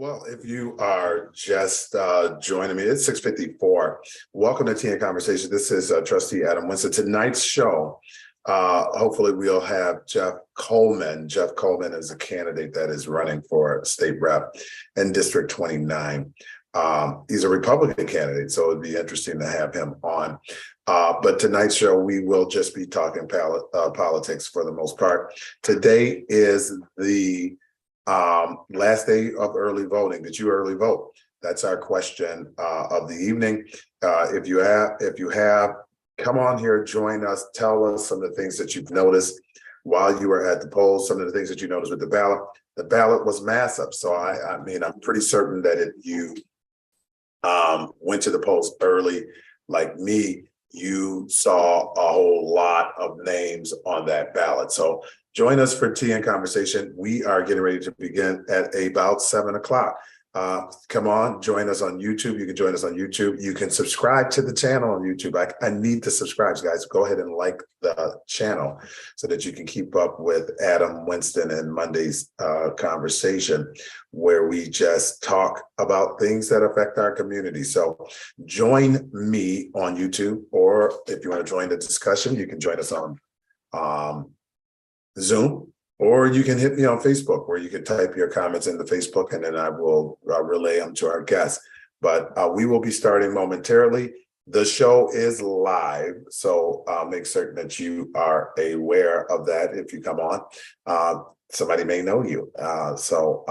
Well, if you are just joining me, it's 6:54. Welcome to Tea and Conversation. This is Trustee Adam Winston. Tonight's show, hopefully we'll have Jeff Coleman. Jeff Coleman is a candidate that is running for state rep in District 29. He's a Republican candidate, so it'd be interesting to have him on. But tonight's show, we will just be talking politics for the most part. Today is the last day of early voting. Did you early vote? That's our question of the evening. If you have, come on here, join us, tell us some of the things that you've noticed while you were at the polls, some of the things that you noticed with the ballot. The ballot was massive. So I mean, I'm pretty certain that if you went to the polls early, like me, you saw a whole lot of names on that ballot. So join us for Tea and Conversation. We are getting ready to begin at about 7 o'clock. Come on, join us on YouTube. You can join us on YouTube. You can subscribe to the channel on YouTube. I need to subscribe, guys. Go ahead and like the channel so that you can keep up with Adam Winston and Monday's conversation, where we just talk about things that affect our community. So join me on YouTube, or if you want to join the discussion, you can join us on Zoom. Or you can hit me on Facebook, where you can type your comments into Facebook, and then I will relay them to our guests. But we will be starting momentarily. The show is live, so make certain that you are aware of that if you come on. Somebody may know you. So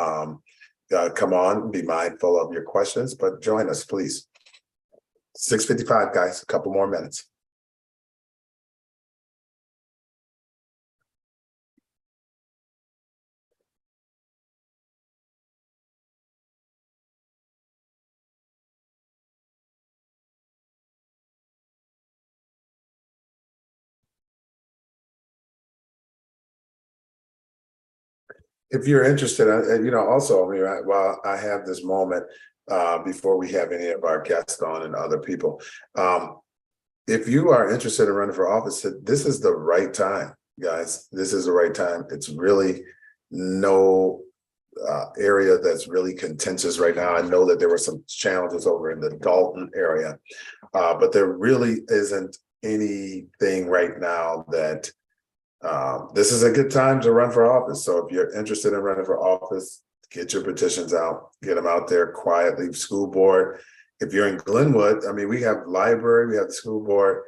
come on, be mindful of your questions, but join us, please. 6:55, guys, a couple more minutes. If you're interested, also, I mean, while I have this moment before we have any of our guests on and other people, if you are interested in running for office, this is the right time, guys. This is the right time. It's really no area that's really contentious right now. I know that there were some challenges over in the Dalton area, but there really isn't anything right now that this is a good time to run for office. So if you're interested in running for office, get your petitions out, get them out there quietly. School board. If you're in Glenwood, I mean, we have library, we have the school board.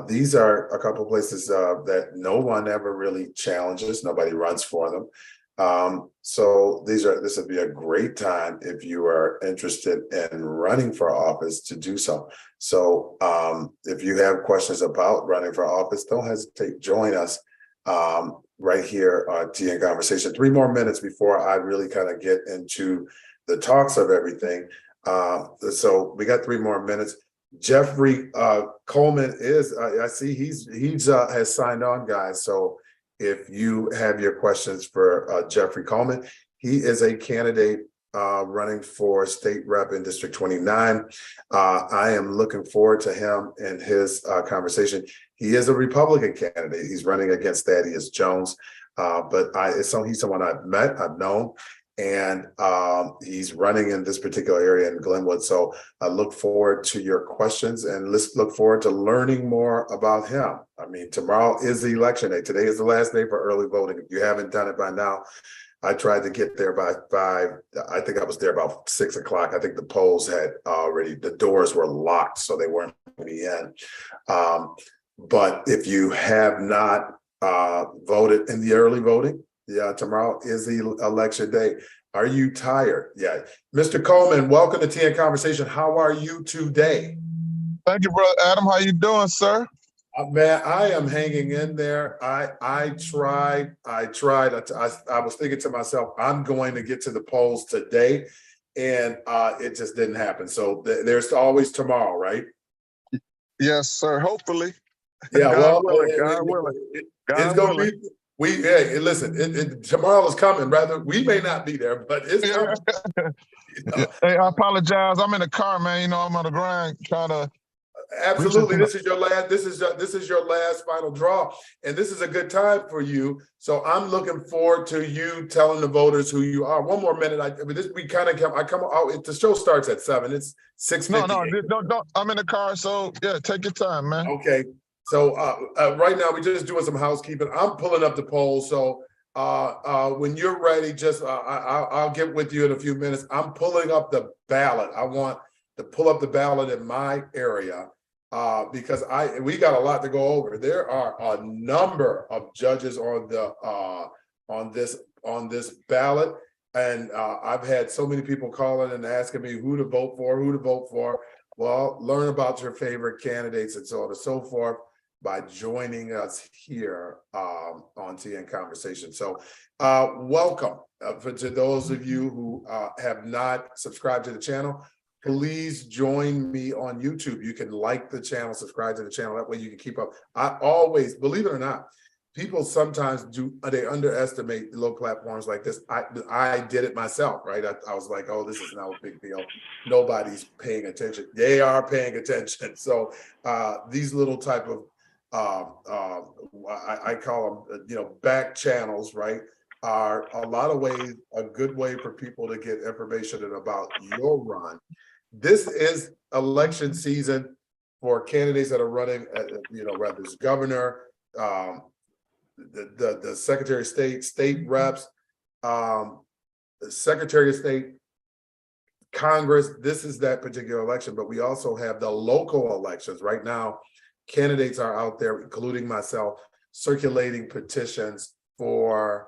These are a couple of places that no one ever really challenges. Nobody runs for them. So this would be a great time if you are interested in running for office to do so. So if you have questions about running for office, don't hesitate. Join us right here on Tea and Conversation. 3 more minutes before I really kind of get into the talks of everything. So we got 3 more minutes. Jeffrey Coleman is, I see he's has signed on, guys. So if you have your questions for Jeffrey Coleman, he is a candidate running for state rep in District 29. I am looking forward to him and his conversation. He is a Republican candidate. He's running against Thaddeus Jones, but he's someone I've met, I've known, and he's running in this particular area in Glenwood. So I look forward to your questions, and let's look forward to learning more about him. I mean, tomorrow is the election day. Today is the last day for early voting. If you haven't done it by now, I tried to get there by 5. I think I was there about 6 o'clock. I think the polls had already, the doors were locked, so they weren't letting me in. But if you have not voted in the early voting, tomorrow is the election day. Are you tired? Yeah. Mr. Coleman, welcome to Tea and Conversation. How are you today? Thank you, Brother Adam. How you doing, sir? Man, I am hanging in there. I tried. I was thinking to myself, I'm going to get to the polls today, and it just didn't happen. So there's always tomorrow, right? Yes, sir. Hopefully. Yeah. God willing. God willing. It's going to be. Hey, listen. Tomorrow is coming. Rather, we may not be there, but it's coming. Hey, I apologize. I'm in the car, man. I'm on the grind trying to Absolutely. This is your last. This is your last final draw, and this is a good time for you. So I'm looking forward to you telling the voters who you are. One more minute. I mean, this we kind of come. I come out. The show starts at 7. It's 6:50. No, don't. I'm in the car, so yeah, take your time, man. Okay. So right now we're just doing some housekeeping. I'm pulling up the poll. So when you're ready, just I'll get with you in a few minutes. I'm pulling up the ballot. I want to pull up the ballot in my area because we got a lot to go over. There are a number of judges on this ballot, and I've had so many people calling and asking me who to vote for. Well, learn about your favorite candidates and so on and so forth by joining us here on TN Conversation. So welcome to those of you who have not subscribed to the channel. Please join me on YouTube. You can like the channel, subscribe to the channel. That way you can keep up. I always, believe it or not, people sometimes they underestimate low platforms like this. I did it myself, right? I was like, oh, this is not a big deal. Nobody's paying attention. They are paying attention. So these little type of, I call them, back channels, right? Are a lot of ways, a good way for people to get information about your run. This is election season for candidates that are running, whether it's governor, the Secretary of State, state reps, the Secretary of State, Congress. This is that particular election, but we also have the local elections. Right now, candidates are out there, including myself, circulating petitions for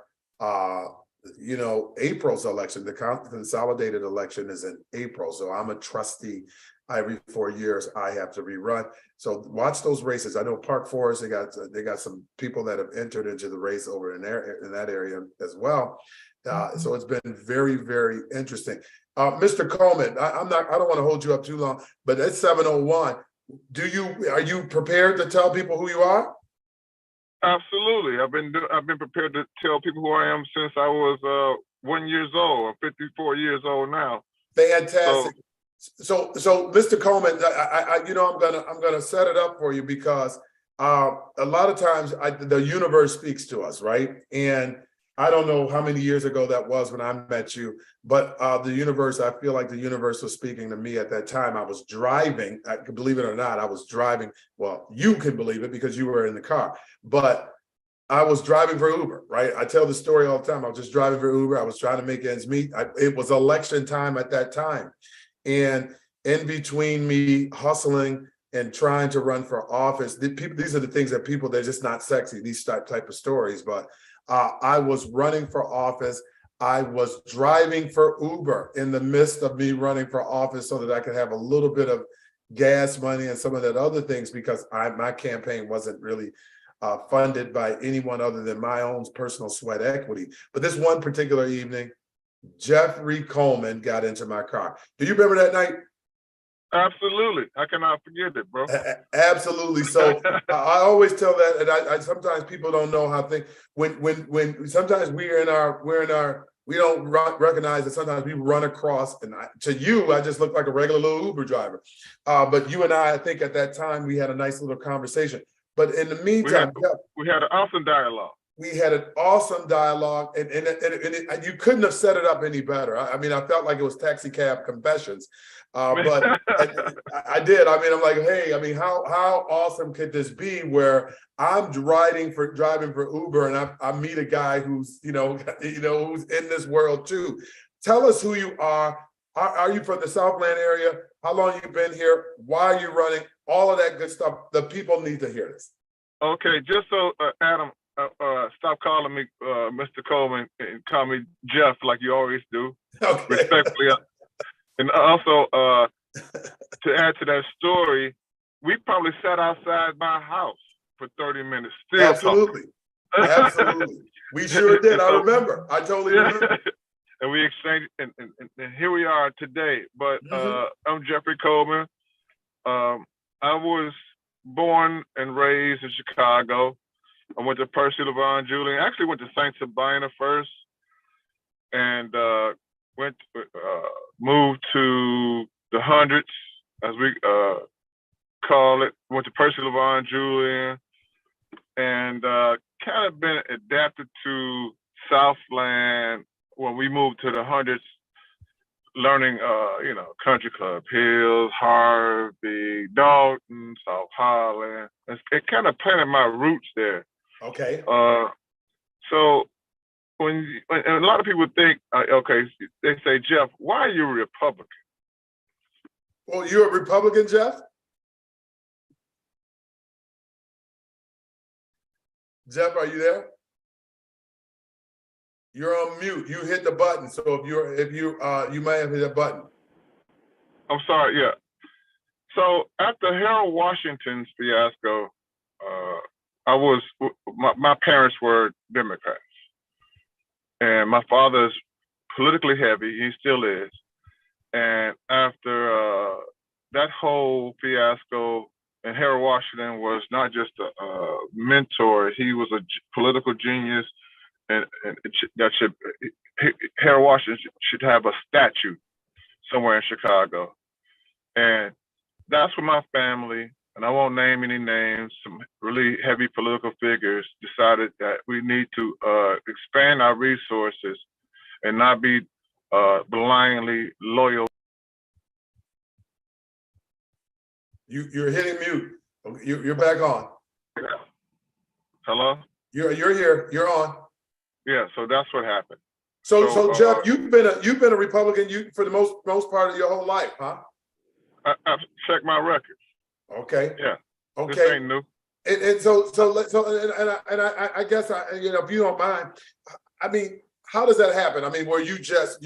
April's election. The consolidated election is in April. So I'm a trustee. Every 4 years I have to rerun. So watch those races. I know Park Forest, they got some people that have entered into the race over in that area as well. So it's been very, very interesting. Mr. Coleman, I don't want to hold you up too long, but it's 7:01. Are you prepared to tell people who you are? Absolutely. I've been prepared to tell people who I am since I was 1 year old. I'm 54 years old now. Fantastic. So Mr. Coleman, I'm gonna set it up for you because a lot of times the universe speaks to us, right? And I don't know how many years ago that was when I met you, but I feel like the universe was speaking to me at that time. I was driving, believe it or not, I was driving. Well, you can believe it because you were in the car, but I was driving for Uber, right? I tell the story all the time. I was just driving for Uber. I was trying to make ends meet. It was election time at that time. And in between me hustling and trying to run for office, these are the things that they're just not sexy, these type of stories, but I was running for office. I was driving for Uber in the midst of me running for office so that I could have a little bit of gas money and some of that other things because my campaign wasn't really funded by anyone other than my own personal sweat equity. But this one particular evening, Jeffrey Coleman got into my car. Do you remember that night? Absolutely. I cannot forget it, bro. Absolutely. So I always tell that, and I sometimes people don't know how things when sometimes we don't recognize that sometimes we run across, and to you, I just look like a regular little Uber driver. But you and I think at that time we had a nice little conversation. But in the meantime, we had an awesome dialogue. We had an awesome dialogue, and you couldn't have set it up any better. I mean, I felt like it was Taxi Cab Confessions, but I did. I mean, I'm like, hey, I mean, how awesome could this be? Where I'm driving for Uber, and I meet a guy who's who's in this world too. Tell us who you are. Are you from the Southland area? How long you been here? Why are you running? All of that good stuff. The people need to hear this. Okay, just so Adam. Stop calling me Mr. Coleman and call me Jeff like you always do. Okay. Respectfully. And also, to add to that story, we probably sat outside my house for 30 minutes. Still Absolutely. Talking. Absolutely. We sure did. I remember. I totally remember. And we exchanged, and here we are today. But I'm Jeffrey Coleman. I was born and raised in Chicago. I went to Percy LeVon Julian. Actually went to St. Sabina first, and moved to the hundreds as we call it. Went to Percy LeVon Julian, and kind of been adapted to Southland when we moved to the hundreds, learning, Country Club Hills, Harvey, Dalton, South Holland. It kind of planted my roots there. Okay. So and a lot of people think, okay, they say, Jeff, why are you a Republican? Well, you're a Republican, Jeff? Jeff, are you there? You're on mute. You hit the button. So you might have hit a button. I'm sorry. Yeah. So after Harold Washington's fiasco, my parents were Democrats, and my father's politically heavy. He still is. And after that whole fiasco, and Harold Washington was not just a mentor; he was a political genius. And Harold Washington should have a statue somewhere in Chicago. And that's when my family, and I won't name any names, some really heavy political figures decided that we need to expand our resources and not be blindly loyal. You're hitting mute. You're back on. Hello? You're here. You're on. Yeah, so that's what happened. So Jeff, you've been a Republican for the most part of your whole life, huh? I've checked my records. Okay. Yeah. Okay. This ain't new. And I guess if you don't mind, I mean, how does that happen? I mean, where you just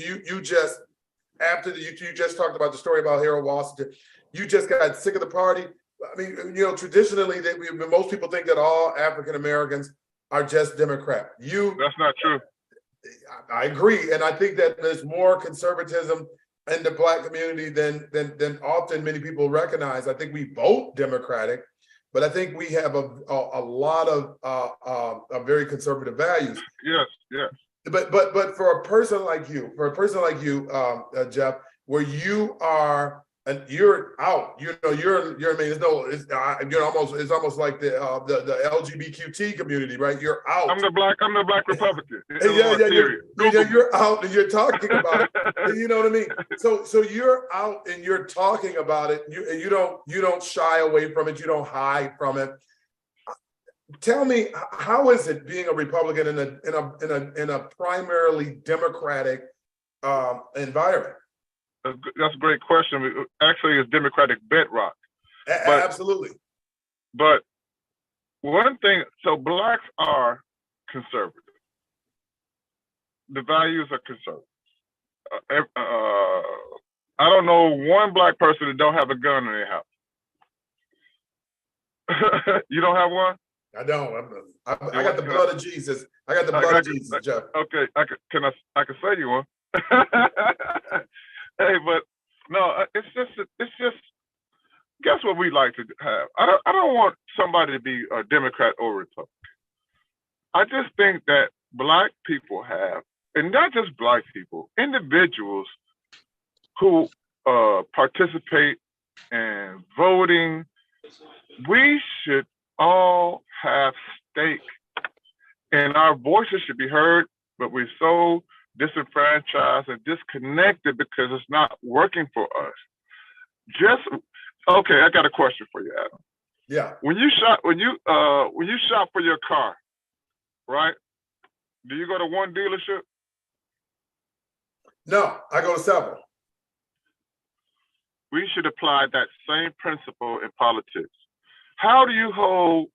after you just talked about the story about Harold Washington, you just got sick of the party. I mean, traditionally, most people think that all African Americans are just Democrat. That's not true. I agree, and I think that there's more conservatism in the Black community than often many people recognize. I think we vote Democratic, but I think we have a lot of very conservative values. Yes, yes. But for a person like you, Jeff, where you are. And you're out. You're. I mean, it's almost like the LGBTQ community, right? You're out. I'm the black Republican. You're out and you're talking about it. You know what I mean? So you're out and you're talking about it. You don't shy away from it. You don't hide from it. Tell me, how is it being a Republican in a primarily Democratic environment? That's a great question. Actually, it's Democratic bedrock. Absolutely. But one thing, so blacks are conservative. The values are conservative. I don't know one black person that don't have a gun in their house. You don't have one? I don't. I got the blood of Jesus. I got the blood of Jesus, Jeff. Okay, I can say you one. Hey, but no, it's just. Guess what we like to have? I don't want somebody to be a Democrat or Republican. I just think that black people have, and not just black people, individuals who participate in voting. We should all have stake, and our voices should be heard. But we're so disenfranchised and disconnected because it's not working for us. Okay, I got a question for you, Adam. Yeah. When you shop for your car, right? Do you go to one dealership? No, I go to several. We should apply that same principle in politics. How do you hold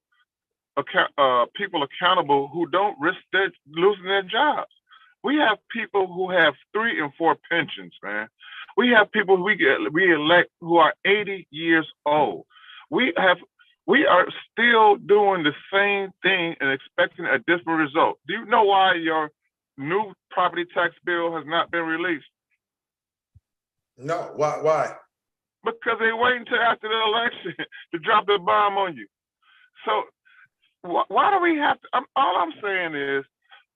people accountable who don't risk losing their jobs? We have people who have 3 and 4 pensions, man. We have people we elect who are 80 years old. We are still doing the same thing and expecting a different result. Do you know why your new property tax bill has not been released? No, why? Because they wait until after the election to drop the bomb on you. So why do we have to? All I'm saying is,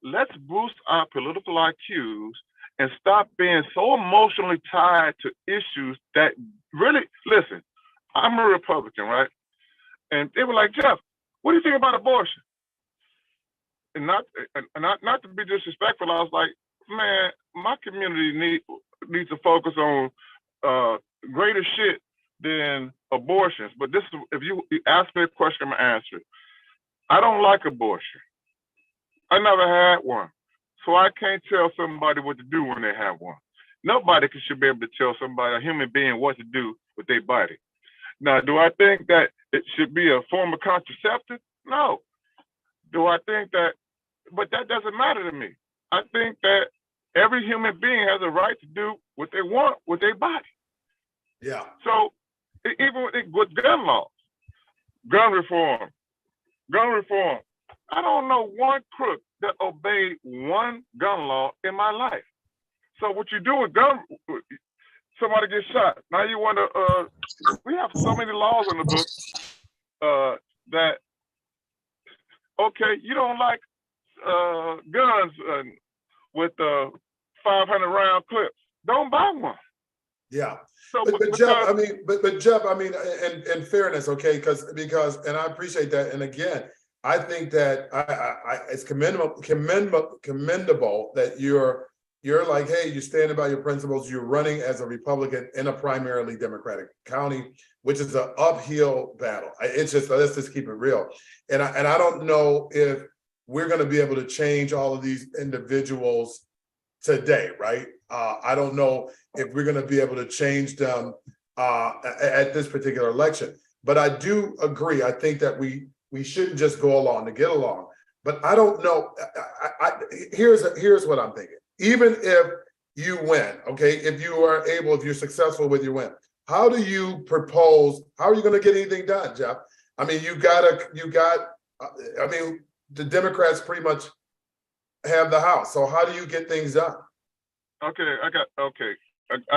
let's boost our political IQs and stop being so emotionally tied to issues that really, listen, I'm a Republican, right? And they were like, Jeff, what do you think about abortion? And not to be disrespectful, I was like, man, my community needs to focus on greater shit than abortions. But this is, if you ask me a question, I'm gonna answer it. I don't like abortion. I never had one. So I can't tell somebody what to do when they have one. Nobody should be able to tell somebody, a human being, what to do with their body. Now, do I think that it should be a form of contraceptive? No. Do I think that, but that doesn't matter to me. I think that every human being has a right to do what they want with their body. Yeah. So even with gun laws, gun reform, I don't know one crook that obeyed one gun law in my life. So what you do with gun, somebody gets shot. Now you wonder, we have so many laws in the book that, okay, you don't like guns with 500 round clips. Don't buy one. Yeah. So, but Jeff, I mean, in fairness, okay, because, and I appreciate that. And again, I think that it's commendable that you're like, hey, you're standing by your principles. You're running as a Republican in a primarily Democratic county, which is an uphill battle. It's just, let's just keep it real. And I don't know if we're going to be able to change all of these individuals today, right? I don't know if we're going to be able to change them at this particular election. But I do agree. I think that we shouldn't just go along to get along. But I don't know. Here's what I'm thinking. Even if you win, okay, if you're successful with your win, how do you propose? How are you going to get anything done, Jeff? I mean, I mean, the Democrats pretty much have the House. So how do you get things done? Okay, I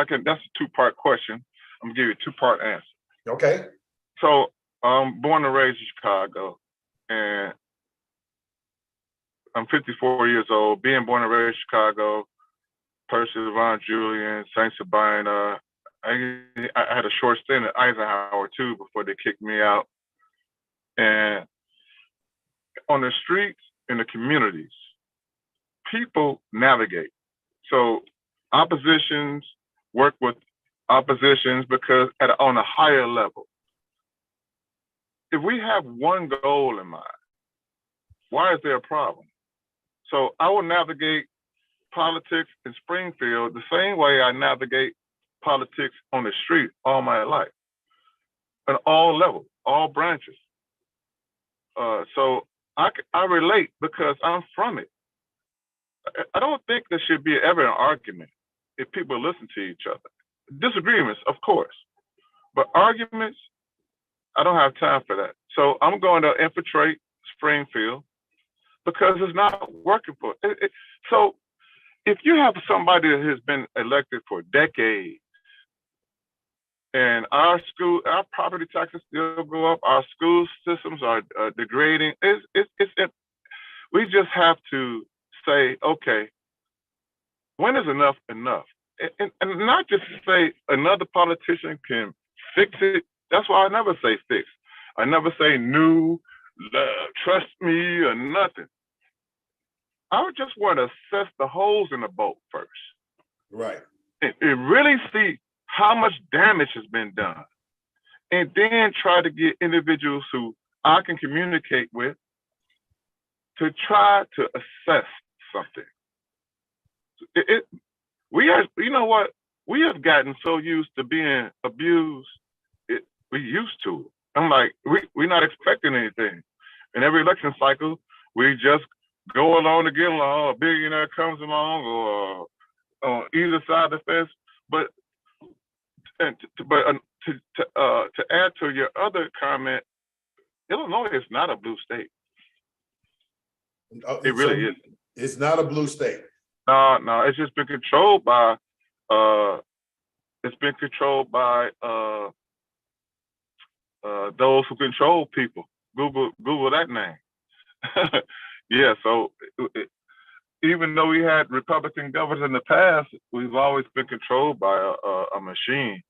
can. That's a two-part question. I'm gonna give you a two-part answer. Okay. So I'm born and raised in Chicago, and I'm 54 years old. Being born and raised in Chicago, Percy, Von Julian, Saint Sabina. I had a short stint at Eisenhower too before they kicked me out. And on the streets, in the communities, people navigate. So oppositions work with oppositions because on a higher level. If we have one goal in mind, why is there a problem? So I will navigate politics in Springfield the same way I navigate politics on the street all my life, at all levels, all branches. So I relate because I'm from it. I don't think there should be ever an argument if people listen to each other. Disagreements, of course, but arguments, I don't have time for that. So I'm going to infiltrate Springfield because it's not working for it. So if you have somebody that has been elected for decades, and our property taxes still go up, our school systems are degrading, we just have to say, okay, when is enough enough? And not just say another politician can fix it. That's why I never say fix. I never say new, trust me, or nothing. I would just want to assess the holes in the boat first. Right. And really see how much damage has been done. And then try to get individuals who I can communicate with to try to assess something. You know what? We have gotten so used to being abused. We used to it. I'm like, we're not expecting anything. In every election cycle, we just go along to get along. A billionaire comes along, or on either side of the fence. But to add to your other comment, Illinois is not a blue state. It really isn't. It's not a blue state. No, it's just been controlled by those who control people. Google that name. Yeah, so even though we had Republican governors in the past, we've always been controlled by a machine.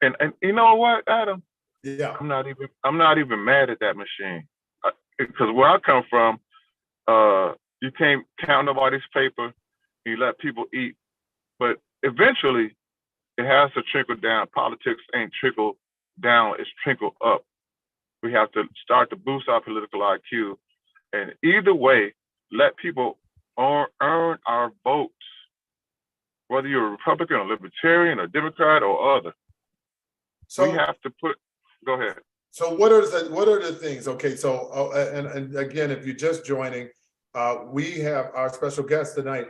And you know what, Adam? Yeah. I'm not even mad at that machine, because where I come from, you can't count nobody's paper. You let people eat, but eventually it has to trickle down. Politics ain't trickle down; it's trickle up. We have to start to boost our political IQ, and either way, let people earn our votes, whether you're a Republican or Libertarian or Democrat or other. So we have to put. Go ahead. So what are the things? Okay, so and again, if you're just joining, we have our special guest tonight.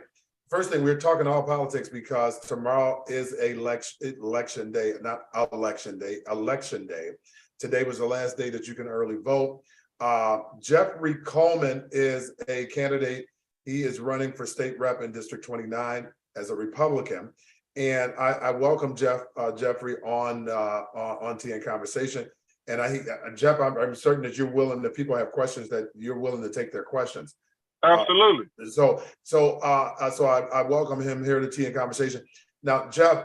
First thing, we're talking all politics because tomorrow is election day, not election day, election day. Today was the last day that you can early vote. Jeffrey Coleman is a candidate. He is running for state rep in District 29 as a Republican. And I welcome Jeffrey on TN Conversation. And Jeff, I'm certain that you're willing, that people have questions, that you're willing to take their questions. Absolutely. So I welcome him here to TN Conversation. Now, Jeff,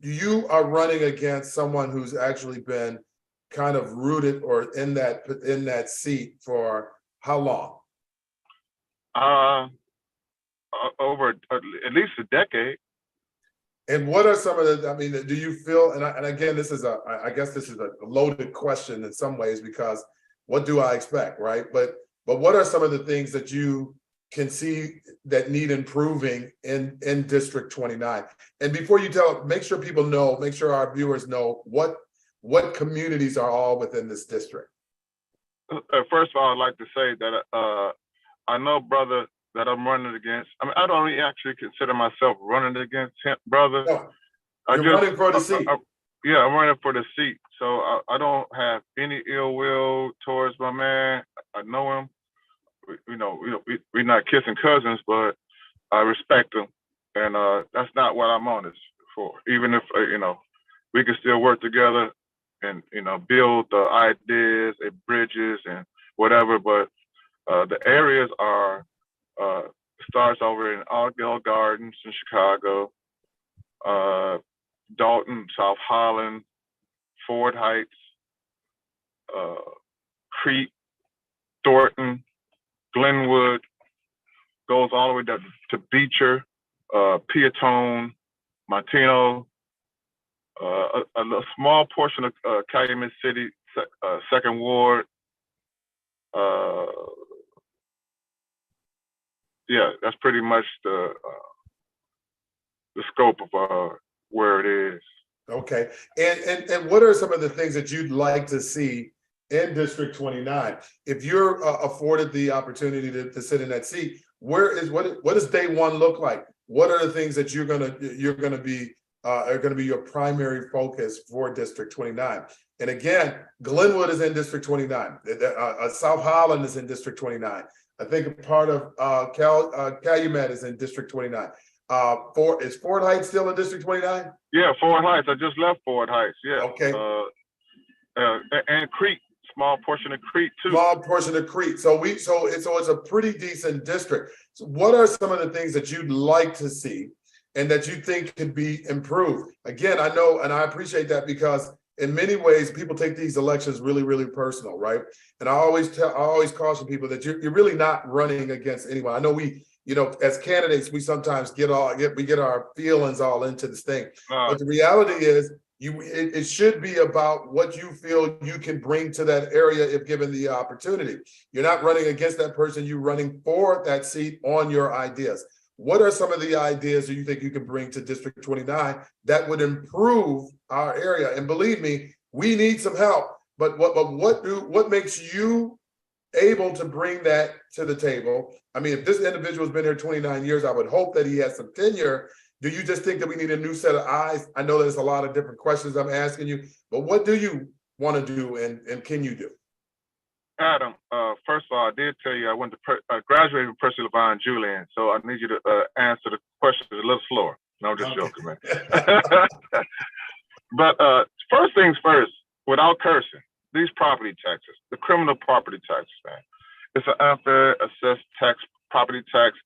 you are running against someone who's actually been kind of rooted or in that seat for how long? Over at least a decade. And what are some of the, I mean, do you feel, and again, I guess this is a loaded question in some ways, because what do I expect, right? But what are some of the things that you can see that need improving in District 29? And before you make sure people know, make sure our viewers know what communities are all within this district. First of all, I'd like to say that I know, brother, that I'm running against. I mean, I don't actually consider myself running against him, brother. No, you're running for the seat. Yeah, I'm running for the seat. So I don't have any ill will towards my man. I know him. We're not kissing cousins, but I respect him, and that's not what I'm on this for. Even if we can still work together and build the ideas and bridges and whatever, but the areas are. Starts over in Argyle Gardens in Chicago, Dalton, South Holland, Ford Heights, Crete, Thornton, Glenwood, goes all the way down to Beecher, Peatone, Montino, a small portion of Calumet City, Second Ward. Yeah, that's pretty much the scope of where it is. Okay, and what are some of the things that you'd like to see in District 29? If you're afforded the opportunity to sit in that seat, what does day one look like? What are the things that are gonna be your primary focus for District 29? And again, Glenwood is in District 29. South Holland is in District 29. I think a part of Calumet is in District 29. Is Ford Heights still in District 29? Yeah, Ford Heights. I just left Ford Heights. Yeah. Okay. And Crete, small portion of Crete too. Small portion of Crete. So it's a pretty decent district. So what are some of the things that you'd like to see and that you think could be improved? Again, I know, and I appreciate that, because in many ways, people take these elections really, really personal, right? And I always caution people that you're really not running against anyone. I know as candidates, we sometimes get our feelings all into this thing. But the reality is, it should be about what you feel you can bring to that area if given the opportunity. You're not running against that person, you're running for that seat on your ideas. What are some of the ideas that you think you can bring to District 29 that would improve our area? And believe me, we need some help. But what makes you able to bring that to the table? I mean, if this individual has been here 29 years, I would hope that he has some tenure. Do you just think that we need a new set of eyes? I know there's a lot of different questions I'm asking you, but what do you want to do and can you do? Adam, first of all, I did tell you I graduated from Percy Levine Julian, so I need you to answer the questions a little slower. No, I'm just joking, man. But first things first, without cursing, these property taxes, the criminal property taxes, man, it's an unfair assessed tax, property tax,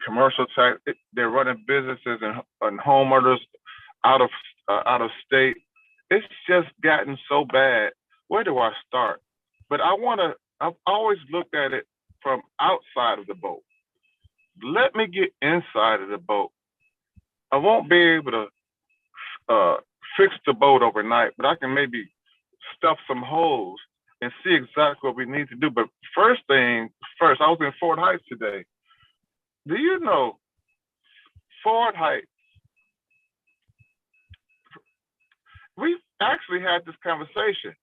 commercial tax. They're running businesses and homeowners out of state. it's just gotten so bad. Where do I start? But I've always looked at it from outside of the boat. Let me get inside of the boat. I won't be able to fix the boat overnight, but I can maybe stuff some holes and see exactly what we need to do. But first thing first, I was in Fort Heights today. Do you know Fort Heights? We actually had this conversation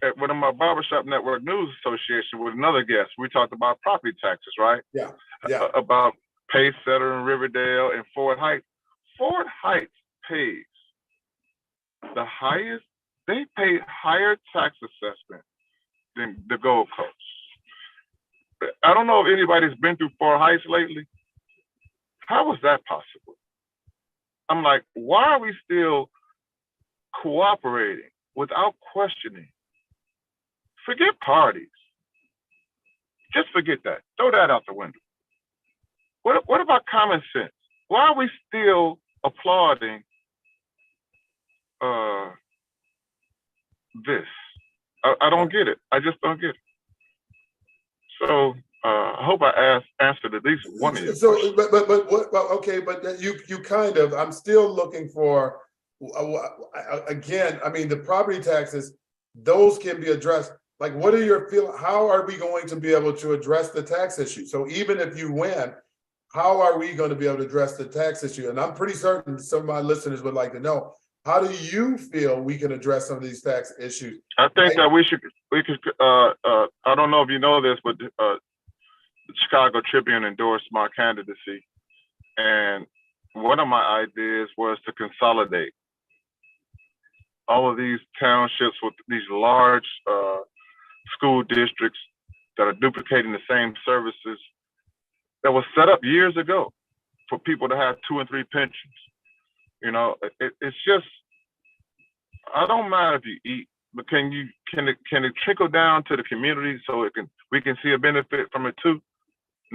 at one of my Barbershop Network News Association with another guest. We talked about property taxes, right? Yeah. Yeah. About Pacesetter and Riverdale and Fort Heights. Fort Heights pays the highest, they pay higher tax assessment than the Gold Coast. I don't know if anybody's been through Fort Heights lately. How was that possible? I'm like, why are we still cooperating without questioning? Forget parties. Just forget that. Throw that out the window. What about common sense? Why are we still applauding this? I don't get it. I just don't get it. So I hope I answered at least one of your questions. But what? Okay, but you kind of. I'm still looking for. Again, I mean, the property taxes, those can be addressed. Like, what are your feel? How are we going to be able to address the tax issue? So even if you win, how are we going to be able to address the tax issue? And I'm pretty certain some of my listeners would like to know, how do you feel we can address some of these tax issues? I think that we could. I don't know if you know this, but the Chicago Tribune endorsed my candidacy, and one of my ideas was to consolidate all of these townships with these large school districts that are duplicating the same services that was set up years ago for people to have 2 and 3 pensions. You know, it's just, I don't mind if you eat, but can it trickle down to the community so we can see a benefit from it too?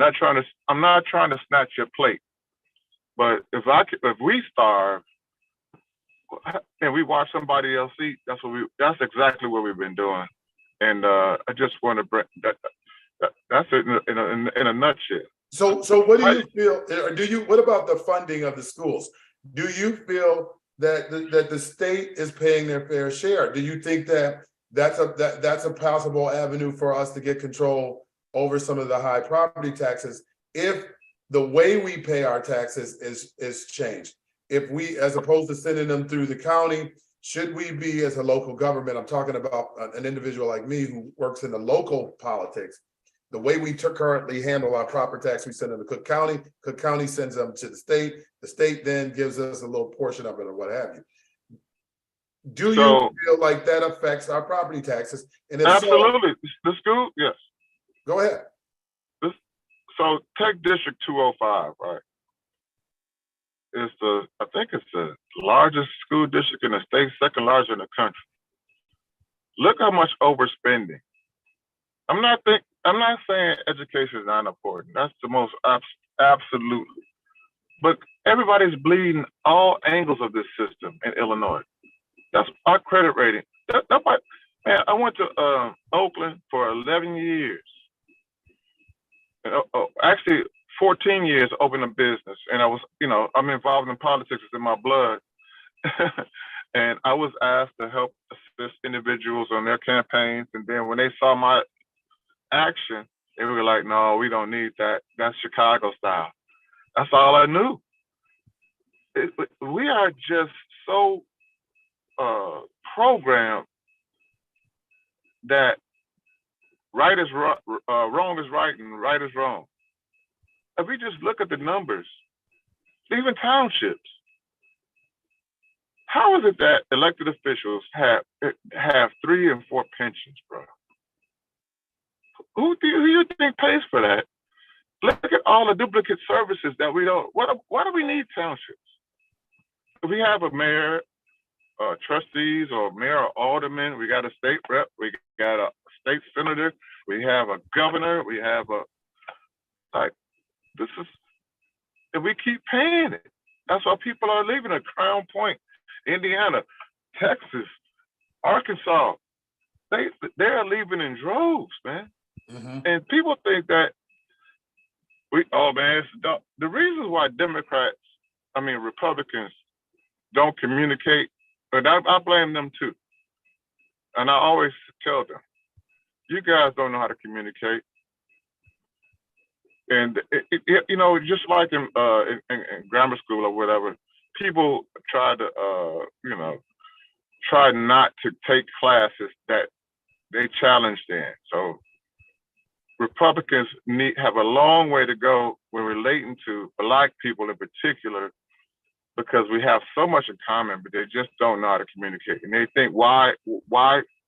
I'm not trying to snatch your plate, but if we starve and we watch somebody else eat, that's exactly what we've been doing. And I just want to bring that's it in a nutshell. So what do you feel? What about the funding of the schools? Do you feel that the state is paying their fair share? Do you think that that's a possible avenue for us to get control over some of the high property taxes if the way we pay our taxes is changed? If we, as opposed to sending them through the county, should we be, as a local government, I'm talking about an individual like me who works in the local politics, the way we currently handle our property tax, we send them to Cook County sends them to the state then gives us a little portion of it or what have you. Do you feel like that affects our property taxes? And if absolutely. The school, yes. Go ahead. So take District 205, right? I think it's the largest school district in the state, second largest in the country. Look how much overspending. I'm not saying education is not important. That's the most absolutely. But everybody's bleeding all angles of this system in Illinois. That's our credit rating. Man, I went to Oakland for 11 years. Actually, 14 years opening a business, and I was, I'm involved in politics. It's in my blood. And I was asked to help assist individuals on their campaigns. And then when they saw my action, they were like, no, we don't need that. That's Chicago style. That's all I knew. We are just so programmed that right is wrong is right and right is wrong. If we just look at the numbers, even townships, how is it that elected officials have 3 and 4 pensions, bro? Who do you think pays for that? Look at all the duplicate services that we don't. Why do we need townships? If we have a mayor, trustees, or mayor or alderman, we got a state rep, we got a state senator, we have a governor, we have if we keep paying it. That's why people are leaving at Crown Point, Indiana, Texas, Arkansas, they're leaving in droves, man. Mm-hmm. And people think that the reasons why Republicans don't communicate, but I blame them too. And I always tell them, you guys don't know how to communicate. And just like in grammar school or whatever, people try not to take classes that they challenged in. So Republicans have a long way to go when relating to Black people in particular, because we have so much in common, but they just don't know how to communicate. And they think, why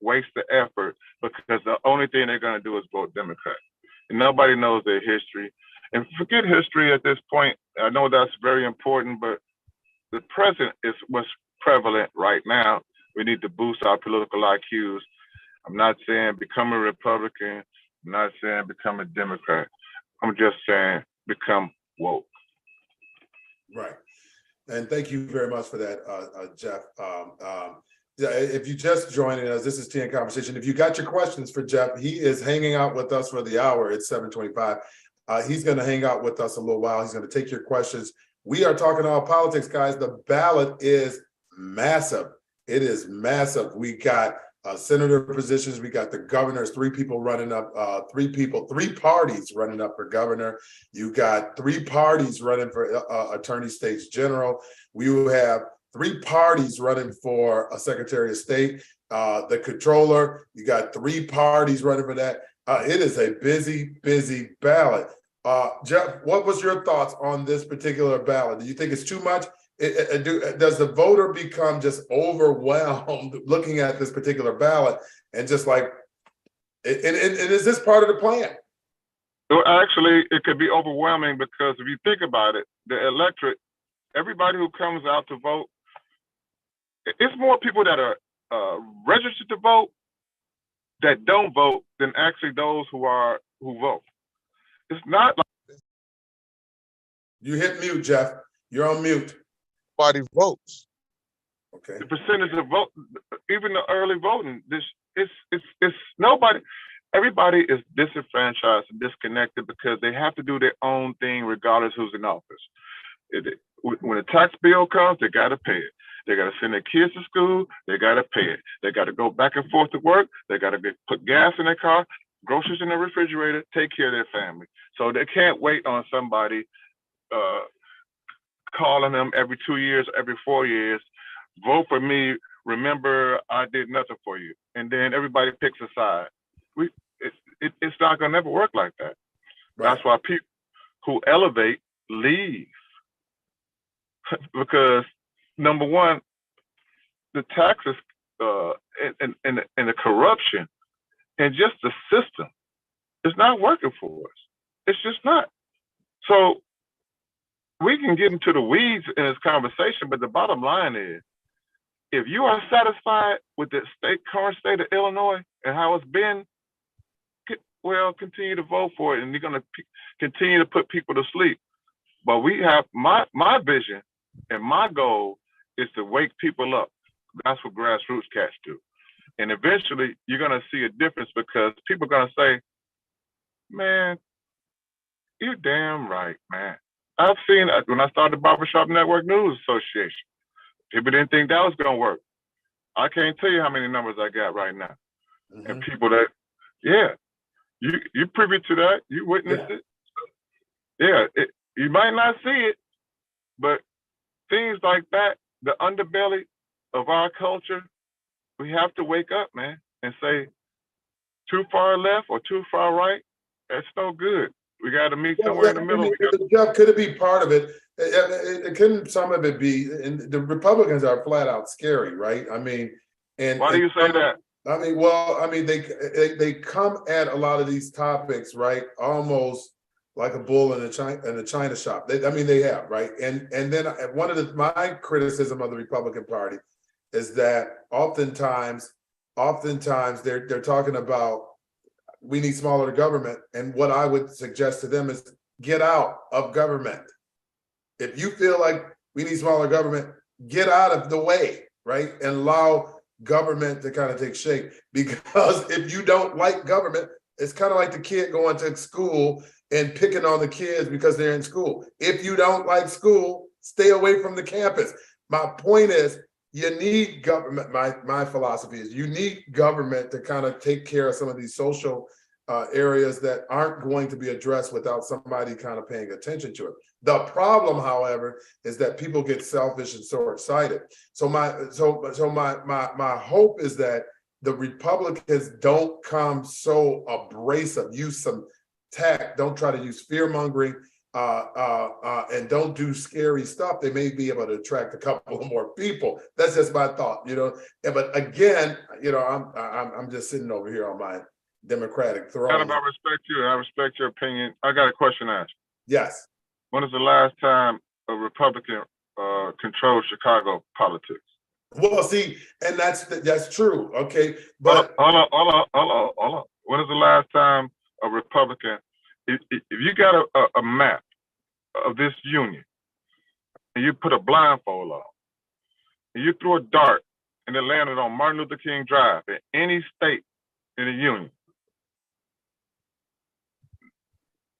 waste the effort? Because the only thing they're going to do is vote Democrat. And nobody knows their history. And forget history at this point. I know that's very important, but the present is what's prevalent right now. We need to boost our political IQs. I'm not saying become a Republican. I'm not saying become a Democrat. I'm just saying become woke. Right. And thank you very much for that, Jeff. If you just joining us, this is TN Conversation. If you got your questions for Jeff, he is hanging out with us for the hour. It's 7:25. He's going to hang out with us a little while. He's going to take your questions. We are talking about politics, guys. The ballot is massive. It is massive. We got senator positions. We got the governors, three parties running up for governor. You got three parties running for attorney states general. We will have three parties running for a secretary of state, the controller. You got three parties running for that. It is a busy, busy ballot. Jeff, what was your thoughts on this particular ballot? Do you think it's too much? Does the voter become just overwhelmed looking at this particular ballot and just like, and is this part of the plan? Well, actually, it could be overwhelming because if you think about it, the electorate, everybody who comes out to vote, it's more people that are registered to vote that don't vote than actually those who vote. It's not like. You hit mute, Jeff. You're on mute. Nobody votes. Okay. The percentage of vote, even the early voting, it's nobody. Everybody is disenfranchised and disconnected because they have to do their own thing regardless who's in office. When a tax bill comes, they got to pay it. They got to send their kids to school. They got to pay it. They got to go back and forth to work. They got to put gas in their car, groceries in the refrigerator, take care of their family. So they can't wait on somebody calling them every 2 years, every 4 years, vote for me. Remember, I did nothing for you. And then everybody picks a side. It's not going to never work like that. Right. That's why people who elevate leave. Because number one, the taxes and the corruption and just the system is not working for us. It's just not. So we can get into the weeds in this conversation, but the bottom line is, if you are satisfied with the current state of Illinois and how it's been, well, continue to vote for it, and you're going to continue to put people to sleep. But we have my vision and my goal is to wake people up. That's what grassroots cats do. And eventually you're going to see a difference because people are going to say, man, you're damn right, man. I've seen it when I started the Barbershop Network News Association. People didn't think that was going to work. I can't tell you how many numbers I got right now. Mm-hmm. And people that, you privy to that, you witnessed it. Yeah, you might not see it, but things like that, the underbelly of our culture, we have to wake up, man, and say, too far left or too far right, that's no good. We got to meet somewhere in the middle. Jeff, could it be part of it? Couldn't some of it be, and the Republicans are flat out scary, right? I mean, and why do you say that? I mean, well, I mean, they come at a lot of these topics, right? Almost like a bull in a china shop. They have, right? And then one of my criticism of the Republican Party is that oftentimes they're talking about we need smaller government, and what I would suggest to them is get out of government. If you feel like we need smaller government, get out of the way, right? And allow government to kind of take shape, because if you don't like government, it's kind of like the kid going to school and picking on the kids because they're in school. If you don't like school, stay away from the campus. My point is, you need government. My philosophy is you need government to kind of take care of some of these social areas that aren't going to be addressed without somebody kind of paying attention to it. The problem, however, is that people get selfish and short-sighted. So my hope is that the Republicans don't come so abrasive, use some tact, don't try to use fear-mongering, and don't do scary stuff. They may be able to attract a couple of more people. That's just my thought, you know. But again, you know, I'm just sitting over here on my Democratic throne. Adam, I respect you. I respect your opinion. I got a question to ask. Yes. When is the last time a Republican controlled Chicago politics? Well, see, and that's true. Okay, but hold on. When is the last time a Republican? If you got a map of this union and you put a blindfold on and you threw a dart and it landed on Martin Luther King Drive in any state in the union,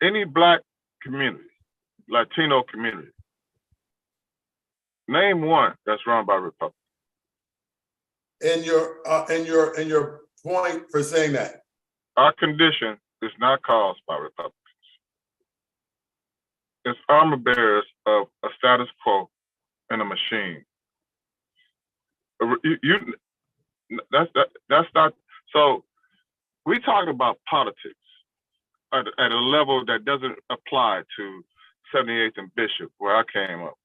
any black community, Latino community, name one that's run by Republicans. And your point for saying that our condition is not caused by Republicans. It's armor bearers of a status quo and a machine. That's not. So we talking about politics at a level that doesn't apply to 78th and Bishop, where I came up,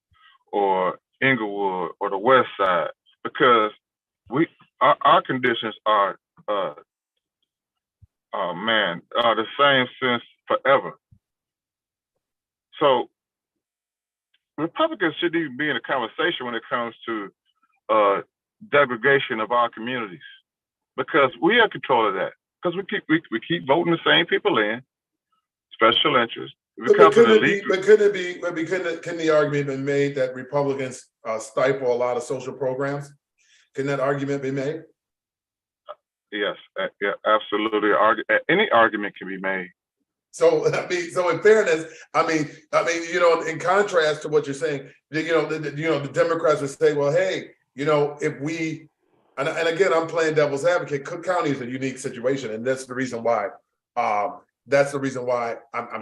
or Inglewood, or the West Side, because our conditions are the same since forever. So Republicans shouldn't even be in a conversation when it comes to degradation of our communities, because we are control of that. Because we keep voting the same people in, special interests. But couldn't the argument be made that Republicans stifle a lot of social programs? Can that argument be made? Yes, yeah, absolutely. Any argument can be made. So in fairness, I mean, you know, in contrast to what you're saying, you know, the Democrats would say, well, hey, you know, if we, and again, I'm playing devil's advocate. Cook County is a unique situation, and that's the reason why. I'm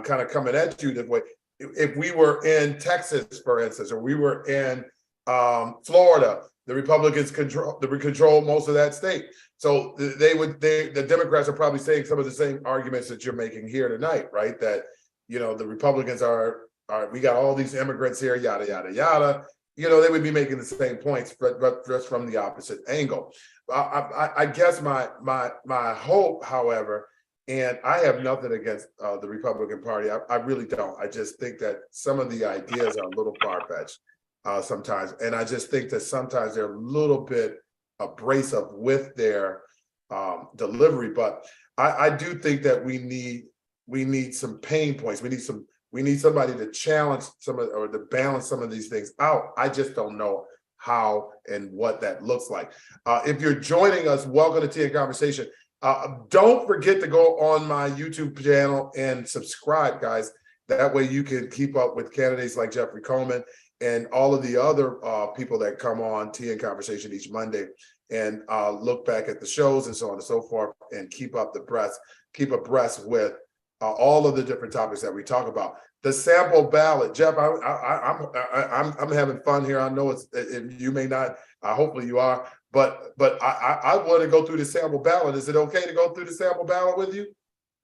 kind of coming at you this way. If we were in Texas, for instance, or we were in Florida, the Republicans control most of that state. So the Democrats are probably saying some of the same arguments that you're making here tonight, right? That, you know, the Republicans we got all these immigrants here, yada, yada, yada. You know, they would be making the same points, but just from the opposite angle. I guess my hope, however, and I have nothing against the Republican Party. I really don't. I just think that some of the ideas are a little far-fetched sometimes. And I just think that sometimes they're a little bit abrasive with their delivery. But I do think that we need some pain points. We need somebody to challenge or to balance some of these things out. I just don't know how and what that looks like. If you're joining us, welcome to Tea and Conversation. Don't forget to go on my YouTube channel and subscribe, guys. That way you can keep up with candidates like Jeffrey Coleman and all of the other people that come on Tea and Conversation each Monday, and look back at the shows and so on and so forth, and keep abreast with all of the different topics that we talk about. The sample ballot, Jeff, I'm having fun here. I know you may not. Hopefully you are. But I want to go through the sample ballot. Is it okay to go through the sample ballot with you?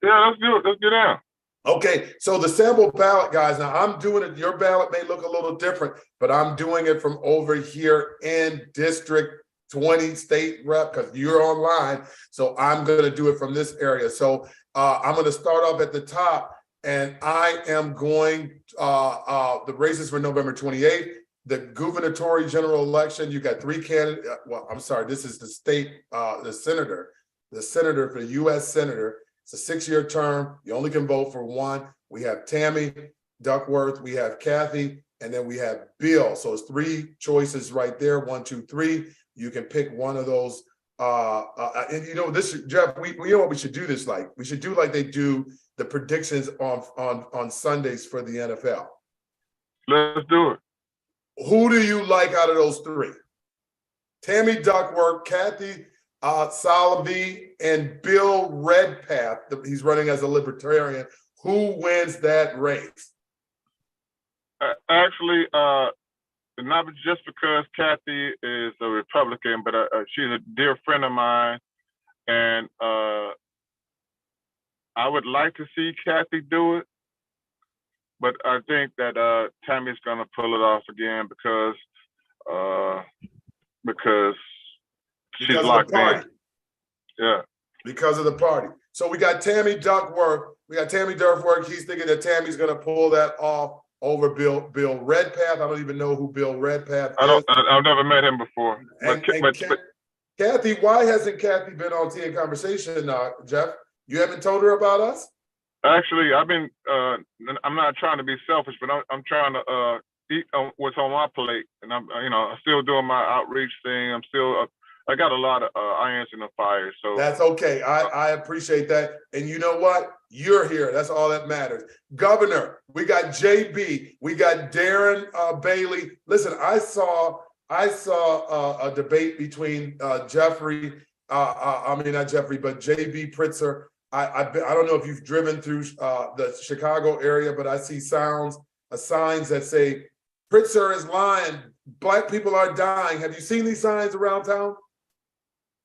Yeah, let's do it. Let's get down. Okay, so the sample ballot, guys. Now I'm doing it. Your ballot may look a little different, but I'm doing it from over here in District 20 State Rep, because you're online. So I'm going to do it from this area. So I'm going to start off at the top, and I am going the races for November 28th. The gubernatorial general election, you got three candidates. Well, I'm sorry, this is the state, the senator for the U.S. Senator. It's a 6-year term. You only can vote for one. We have Tammy Duckworth, we have Kathy, and then we have Bill. So it's 3 choices right there, 1, 2, 3. You can pick one of those And you know this, Jeff. We know what we should do this like. We should do like they do the predictions on Sundays for the NFL. Let's do it. Who do you like out of those three? Tammy Duckworth, Kathy Salavi, and Bill Redpath. He's running as a libertarian. Who wins that race? Actually, not just because Kathy is a Republican, but she's a dear friend of mine, and I would like to see Kathy do it, but I think that Tammy's gonna pull it off again because she's locked in. Yeah. Because of the party. So we got Tammy Duckworth. He's thinking that Tammy's gonna pull that off over Bill Redpath. I don't even know who Bill Redpath is. I've never met him before. But Kathy, why hasn't Kathy been on Tea and Conversation, Jeff? You haven't told her about us? Actually, I've been. I'm not trying to be selfish, but I'm trying to eat what's on my plate, and I'm still doing my outreach thing. I got a lot of irons in the fire. So that's okay. I appreciate that. And you know what? You're here. That's all that matters. Governor, we got JB, we got Darren Bailey. Listen, I saw a debate between not Jeffrey, but JB Pritzker. I don't know if you've driven through the Chicago area, but I see signs that say Pritzker is lying. Black people are dying. Have you seen these signs around town?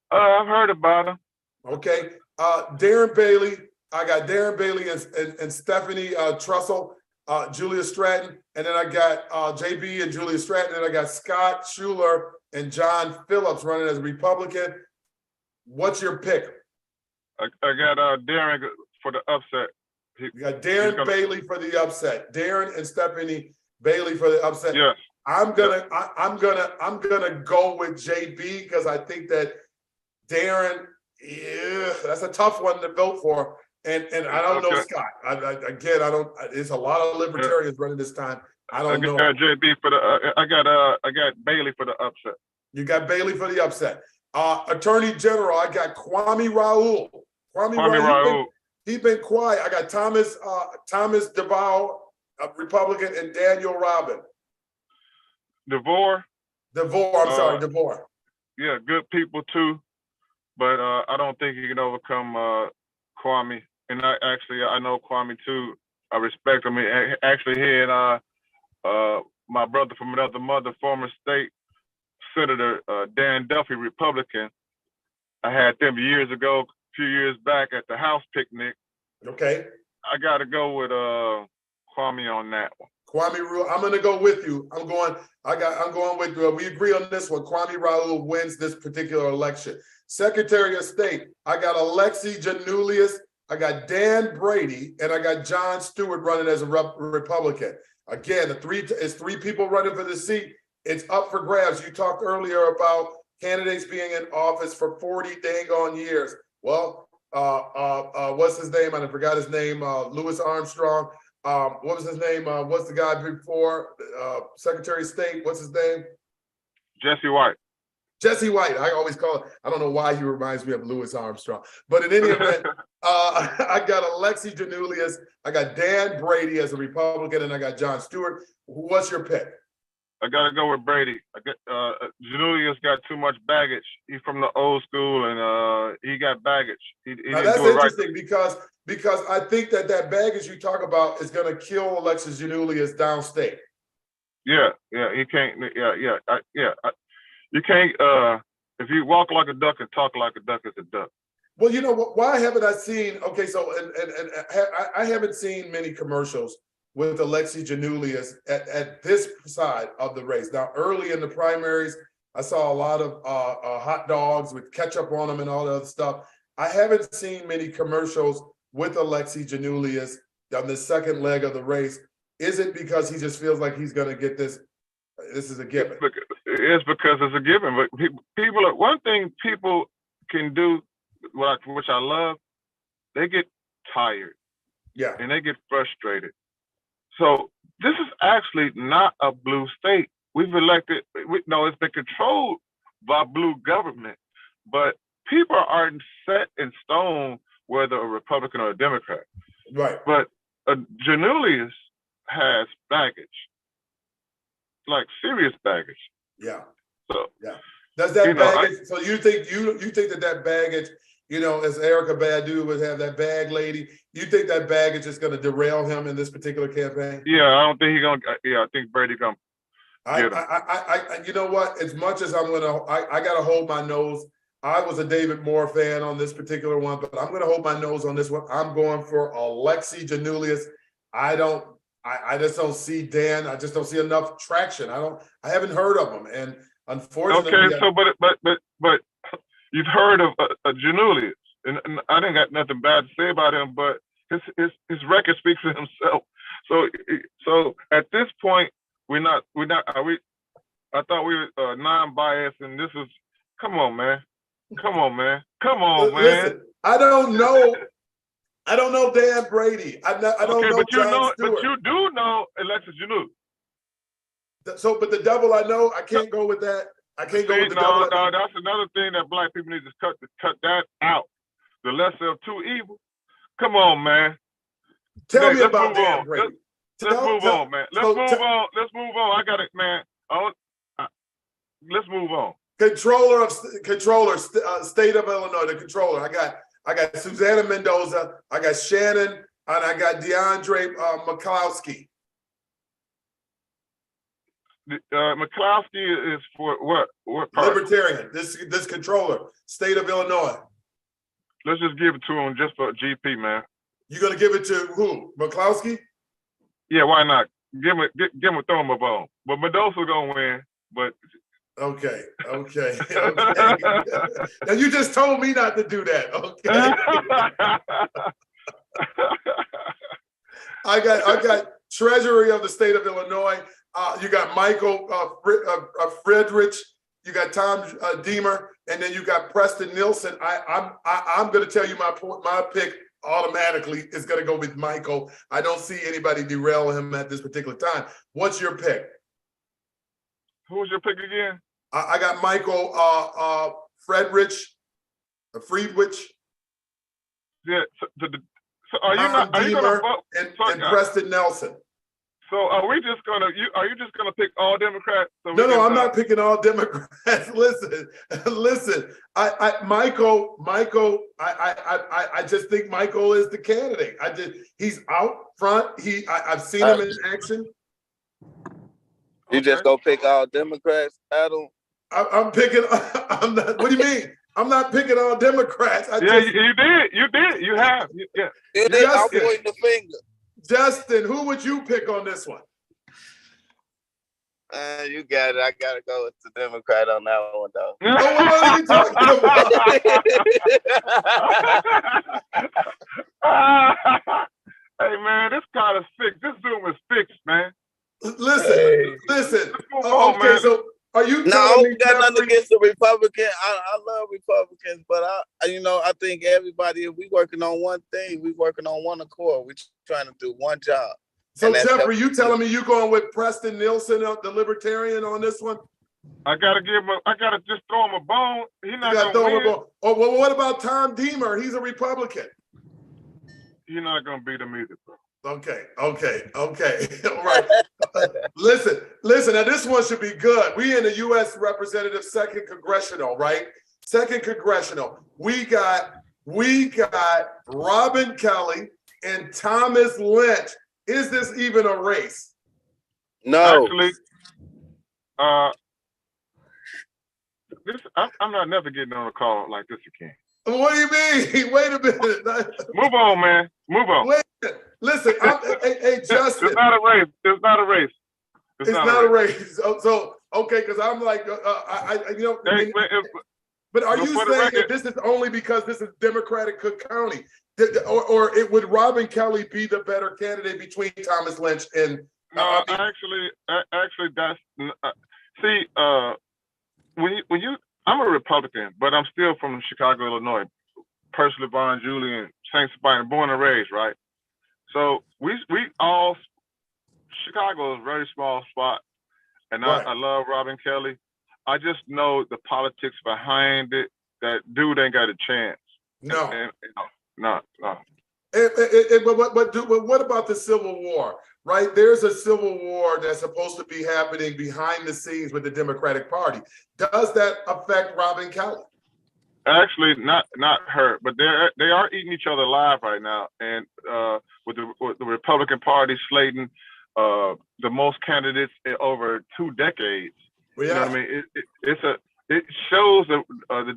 I've heard about them. Okay. Darren Bailey. I got Darren Bailey and Stephanie Trussell, Julia Stratton, and then I got JB and Julia Stratton, and I got Scott Schuler and John Phillips running as a Republican. What's your pick? I got Darren for the upset. You got Darren Bailey for the upset. Darren and Stephanie Bailey for the upset. Yes. I'm gonna go with JB because I think that Darren, that's a tough one to vote for. And I don't know Scott. I don't. There's a lot of libertarians running this time. I don't know. I got JB for the. I got Bailey for the upset. You got Bailey for the upset. Attorney General, I got Kwame Raoul. Kwame Raoul. He's been quiet. I got Thomas DeVal, a Republican, and Daniel Robin. DeVore. DeVore. Yeah, good people too, but I don't think you can overcome Kwame. And I know Kwame too. I respect him. Actually, he and my brother from another mother, former state Senator Dan Duffy, Republican. I had them years ago, a few years back at the house picnic. Okay. I got to go with Kwame on that one. Kwame Raoul, I'm going to go with you. I'm going with you. We agree on this one. Kwame Raoul wins this particular election. Secretary of State, I got Alexi Janulius, I got Dan Brady, and I got John Stewart running as a Republican. Again, it's three people running for the seat. It's up for grabs. You talked earlier about candidates being in office for 40 dang on years. Well, what's his name? I forgot his name. Louis Armstrong. What was his name? What's the guy before Secretary of State? What's his name? Jesse White. Jesse White. I always call it. I don't know why he reminds me of Louis Armstrong. But in any event, I got Alexi Janulius. I got Dan Brady as a Republican, and I got John Stewart. What's your pick? I got to go with Brady. Janulius got too much baggage. He's from the old school, and he got baggage. Now that's interesting because I think that baggage you talk about is going to kill Alexis Janulius downstate. Yeah, he can't. You can't. If you walk like a duck and talk like a duck, it's a duck. Well, you know what? Why haven't I seen? Okay, so I haven't seen many commercials with Alexi Janulius at this side of the race. Now, early in the primaries, I saw a lot of hot dogs with ketchup on them and all that other stuff. I haven't seen many commercials with Alexi Janulius on the second leg of the race. Is it because he just feels like he's going to get this? This is a given. It's because it's a given. But one thing people can do, which I love, they get tired. Yeah. And they get frustrated. So this is actually not a blue state. We've elected, it's been controlled by blue government, but people aren't set in stone whether a Republican or a Democrat. Right. But Janulius has baggage, like serious baggage. Yeah. So yeah. Does that baggage? So you think that baggage, as Erica Badu would have that bag lady, you think that baggage is going to derail him in this particular campaign? Yeah, I don't think he's gonna. Yeah, I think Brady gonna. You know what? As much as I gotta hold my nose. I was a David Moore fan on this particular one, but I'm gonna hold my nose on this one. I'm going for Alexi Janulius. I just don't see Dan. I just don't see enough traction. I haven't heard of him, and unfortunately. Okay, so but you've heard of Janulius, and I didn't got nothing bad to say about him, but his record speaks for himself. So at this point, we're not. Are we? I thought we were non-biased, and this is. Come on, man. Come on, man. Listen, I don't know Dan Brady. I don't know Jon Stewart. But you do know Alexis Janulius. So, but the double I know, I can't go with that. I can't go with the double. No, that's another thing that black people need to cut that out. The lesser of two evils. Come on, man. Tell me about Dan Brady. Let's move on, man. Let's move on. I got it, man. Let's move on. Controller, state of Illinois, the controller. I got Susanna Mendoza, I got Shannon, and I got DeAndre McCloskey. McCloskey is for what? What part? Libertarian. This controller, state of Illinois. Let's just give it to him just for GP, man. You gonna give it to who? McCloskey? Yeah, why not? Give him throw him a bone. But Mendoza gonna win. But Okay. Now you just told me not to do that. Okay. I got Treasury of the state of Illinois. You got Michael Friedrich. You got Tom Deemer, and then you got Preston Nielsen. I'm going to tell you my pick automatically is going to go with Michael. I don't see anybody derail him at this particular time. What's your pick? Who was your pick again? I got Michael Friedrich. Yeah. So are you not? Are you gonna vote? And Preston Nelson. So are you just gonna pick all Democrats? No, I'm not picking all Democrats. Listen. Michael. I just think Michael is the candidate. He's out front. I've seen him in action. You just go pick all Democrats, Adam? I'm picking. I'm not. What do you mean? I'm not picking all Democrats. You did. You have. Yeah. You did. I'm pointing the finger. Justin, who would you pick on this one? You got it. I gotta go with the Democrat on that one, though. What are you talking about? Hey man, this kind of fixed. This Zoom is fixed, man. Listen. Okay, so are you? No, I don't got nothing against the Republican. I love Republicans, but I think everybody, if we working on one thing, we working on one accord. We trying to do one job. So Jeffrey, you telling me you going with Preston Nielsen, the Libertarian, on this one? I gotta just throw him a bone. He's not gonna win. Oh, well, what about Tom Deemer? He's a Republican. You're not gonna beat him either, bro. Okay. All right. Listen. Now this one should be good. We in the U.S. Representative 2nd Congressional, right? 2nd Congressional. We got Robin Kelly and Thomas Lynch. Is this even a race? No. Actually, I'm not never getting on a call like this again. What do you mean? Wait a minute. Move on, man. Move on. Wait a minute. Listen, hey, Justin. It's not a race. It's not a race. It's not a race. So okay, because I'm like, but are you saying that this is only because this is Democratic Cook County, or would Robin Kelly be the better candidate between Thomas Lynch and? No, actually, that's see. When you, I'm a Republican, but I'm still from Chicago, Illinois. Personally, Von Julian, Saint Sebastian, born and raised, right? So we all, Chicago is a very small spot, and right. I love Robin Kelly. I just know the politics behind it, that dude ain't got a chance. No. No. But what about the Civil War, right? There's a Civil War that's supposed to be happening behind the scenes with the Democratic Party. Does that affect Robin Kelly? Actually, not her, but they are eating each other alive right now, and with the Republican Party slating the most candidates in over 2 decades. Well, yeah. You know what I mean? It shows the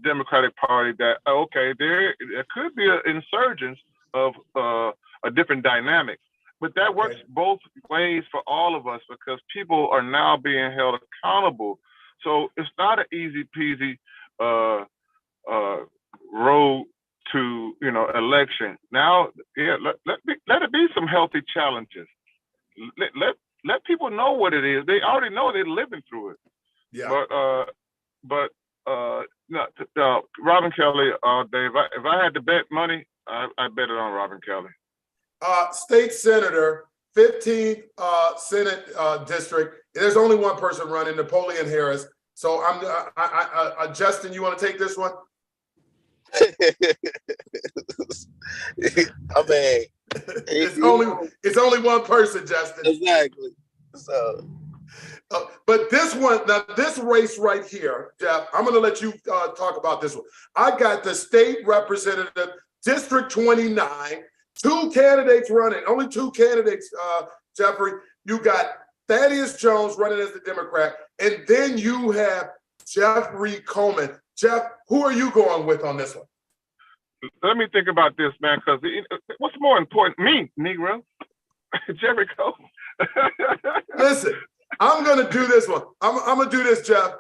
Democratic Party that okay, there could be an insurgence of a different dynamic, but that works both ways for all of us because people are now being held accountable. So it's not an easy peasy road to election. Now, yeah, let it be some healthy challenges. Let people know what it is. They already know they're living through it. Yeah. But Robin Kelly all day. If I had to bet money, I bet it on Robin Kelly. State Senator, 15th Senate District. There's only one person running, Napoleon Harris. So Justin, you want to take this one? I mean, it's only one person, Justin. Exactly. So, but this one, now this race right here, Jeff, I'm going to let you talk about this one. I got the state representative, District 29, 2 candidates running, only 2 candidates, Jeffrey. You got Thaddeus Jones running as the Democrat, and then you have Jeffrey Coleman. Jeff, who are you going with on this one? Let me think about this, man, because what's more important? Me, Negro. Jeffrey Coleman. Listen, I'm going to do this one. I'm going to do this, Jeff.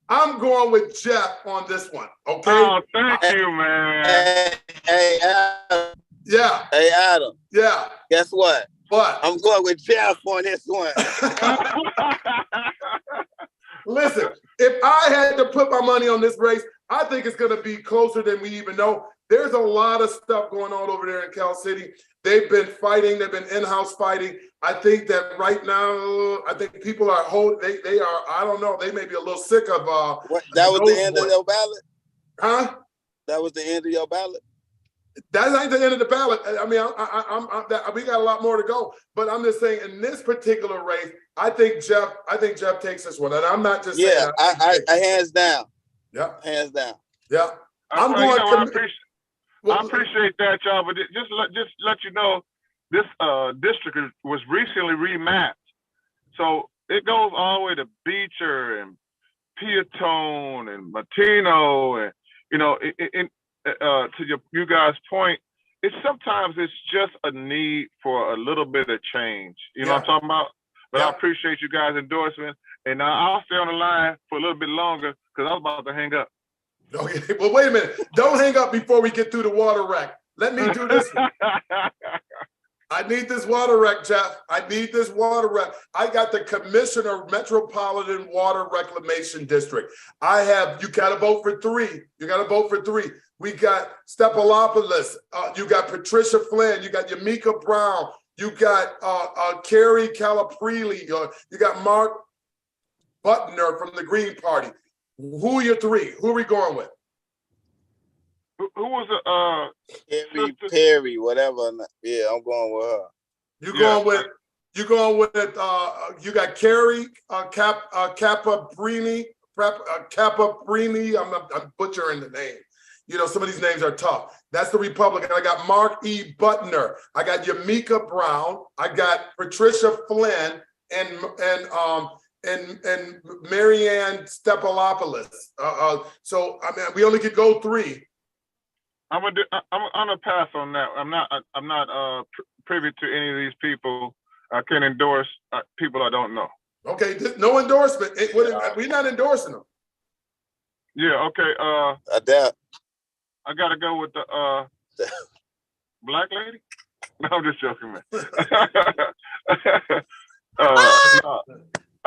I'm going with Jeff on this one, okay? Oh, thank you, man. Hey, Adam. Yeah. Hey, Adam. Yeah. Guess what? What? I'm going with Jeff on this one. Listen, if I had to put my money on this race, I think it's going to be closer than we even know. There's a lot of stuff going on over there in Cal City. They've been fighting. They've been in-house fighting. I think that right now, I think people are they are, I don't know, they may be a little sick of what, that was the end of your ballot? Huh? That was the end of your ballot? That ain't the end of the ballot. I mean, we got a lot more to go. But I'm just saying, in this particular race, I think Jeff takes this one, and I'm not just saying. I hands down. Yeah, hands down. Yeah, I appreciate that, y'all. But just let you know, this district was recently remapped, so it goes all the way to Beecher and Piatone and Martino, and to you guys' point, sometimes it's just a need for a little bit of change. You know what I'm talking about? But I appreciate you guys' endorsement, and I'll stay on the line for a little bit longer because I was about to hang up. Okay, well, wait a minute. Don't hang up before we get through the water wreck. Let me do this one. I need this water wreck, Jeff. I need this water wreck. I got the Commissioner Metropolitan Water Reclamation District. You got to vote for 3. You got to vote for 3. We got Stepalopoulos. You got Patricia Flynn. You got Yamika Brown. You got Carrie Calaprile. You got Mark Butner from the Green Party. Who are your 3? Who are we going with? Who was Perry, whatever. Yeah, I'm going with her. You going with you got Carrie Capabrini. I'm butchering the name. Some of these names are tough. That's the Republican. I got Mark E. Butner. I got Yamika Brown. I got Patricia Flynn and Marianne Stepalopoulos. So I mean, we only could go 3. I'm gonna pass on that. I'm not privy to any of these people. I can't endorse people I don't know. Okay, no endorsement. We're not endorsing them. Yeah. Okay. I gotta go with the black lady. No, I'm just joking, man. No.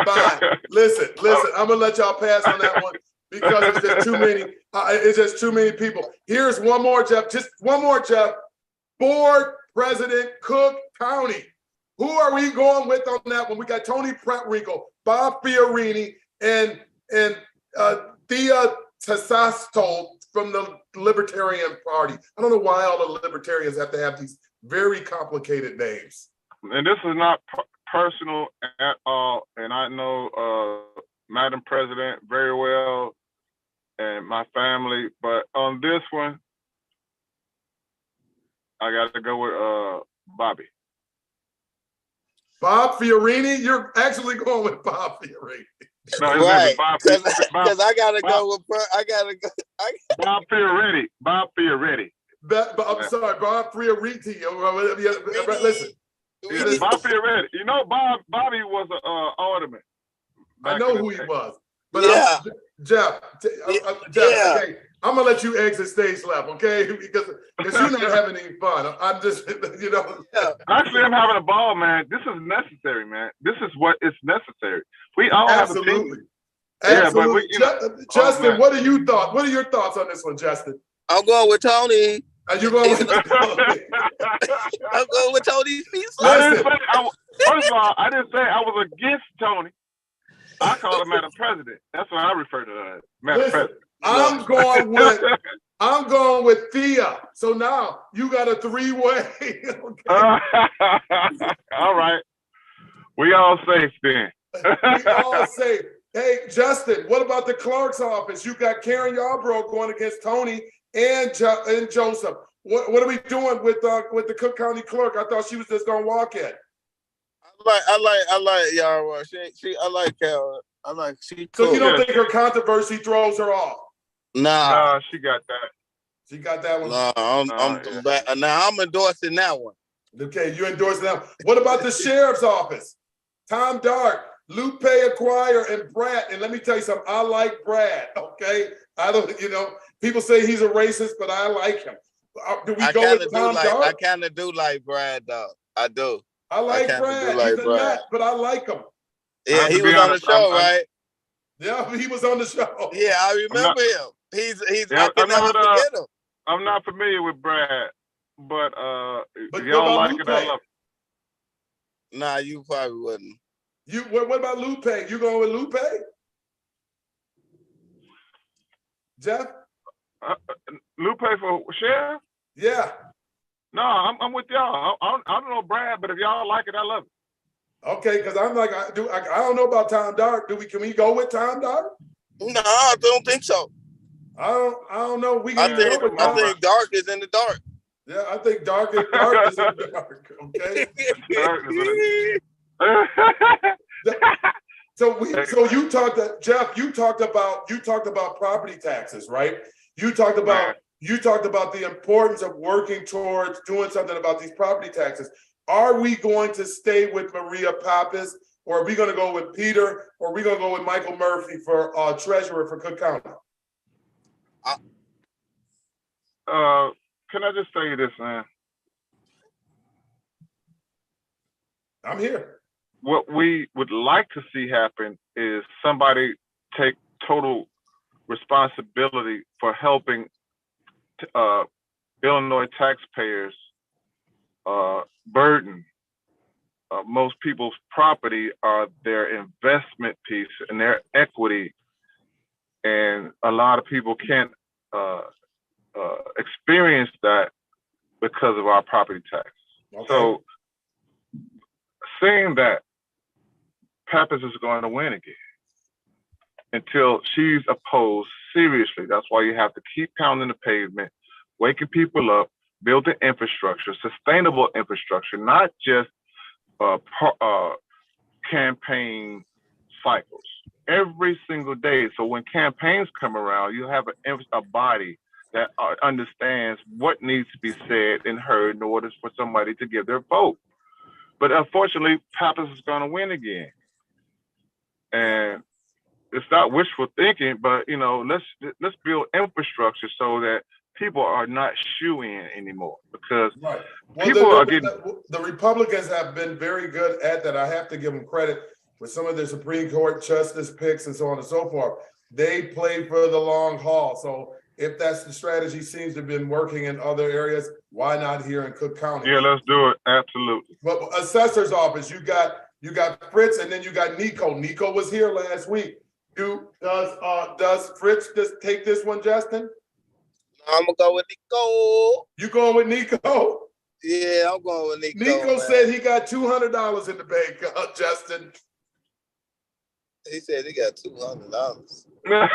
Fine. Listen. I'm gonna let y'all pass on that one because it's just too many. It's just too many people. Here's one more, Jeff. Just one more, Jeff. Board President, Cook County. Who are we going with on that one? We got Tony Pratt-Rico, Bob Fiorini, and Thea Tasasto from the Libertarian Party. I don't know why all the Libertarians have to have these very complicated names. And this is not personal at all. And I know Madam President very well and my family, but on this one, I got to go with Bobby. Bob Fiorini? You're actually going with Bob Fiorini. No, Right, because I gotta go with Bob Fioretti. Bob Fioretti. I'm sorry, Bob Fiorini. Listen. Bob Fioretti. You know, Bobby was an alderman. I know who he was. But yeah. Jeff, okay, I'm gonna let you exit stage left, okay? Because you're not having any fun. I'm just, you know. Actually, I'm having a ball, man. This is necessary, man. This is what is necessary. We all Absolutely. have opinions. Absolutely. Yeah, but Justin, what are you thought? What are your thoughts on this one, Justin? I'm going with Tony. Are you going with Tony? I'm going with Tony. First of all, I didn't say I was against Tony. I call him Madam President. That's what I refer to her as. Madam President. I'm going with Thea. So now you got a three-way. Okay. All right. We all safe then. We all safe. Hey, Justin, what about the clerk's office? You got Karen Yarbrough going against Tony and Joseph. What are we doing with the Cook County clerk? I thought she was just gonna walk in. I like Yarbrough. I like Karen. Cool. So you don't think her controversy throws her off? Nah, she got that. She got that one. I'm endorsing that one. Okay, you endorsing that one. What about the sheriff's office? Tom Dark, Lupe Acquire, and Brad. And let me tell you something. I like Brad. Okay, I don't. People say he's a racist, but I like him. Do we go with Tom Dark? I kind of do like Brad, though. I do. I like Brad. He's a nut, but I like him. Yeah, he was on the show, right? Yeah, he was on the show. Yeah, I remember him. I can never forget him. I'm not familiar with Brad, but if y'all like it, I love it. Nah, you probably wouldn't. What about Lupe? You going with Lupe? Jeff? Lupe for sheriff? Yeah. No, I'm with y'all. I don't know Brad, but if y'all like it, I love it. Okay, because I'm like, I don't know about Tom Dark. Can we go with Tom Dark? No, I don't think so. I don't know. I think Dark is in the dark. Yeah, I think Dark is in the dark. Okay. So you talked, Jeff. You talked about property taxes, right? You talked about the importance of working towards doing something about these property taxes. Are we going to stay with Maria Pappas, or are we going to go with Peter, or are we going to go with Michael Murphy for treasurer for Cook County? Can I just tell you this, man? I'm here. What we would like to see happen is somebody take total responsibility for helping Illinois taxpayers burden most people's property are their investment piece and their equity, and a lot of people can't experience that because of our property tax. Okay. So saying that Pappas is going to win again until she's opposed seriously. That's why you have to keep pounding the pavement, waking people up, building infrastructure, sustainable infrastructure, not just campaign cycles every single day. So when campaigns come around, you have a body that understands what needs to be said and heard in order for somebody to give their vote. But unfortunately, Pappas is going to win again. And it's not wishful thinking, but let's build infrastructure so that people are not shoo-in anymore, because people are getting. The Republicans have been very good at that. I have to give them credit with some of their Supreme Court justice picks and so on and so forth. They play for the long haul. So if that's the strategy seems to have been working in other areas, why not here in Cook County? Yeah, let's do it. Absolutely. But assessor's office, you got Fritz, and then you got Nico. Nico was here last week. Does Fritz just take this one, Justin? I'm gonna go with Nico. You going with Nico? Yeah, I'm going with Nico. Nico said he got $200 in the bank, Justin. He said he got $200. Nah,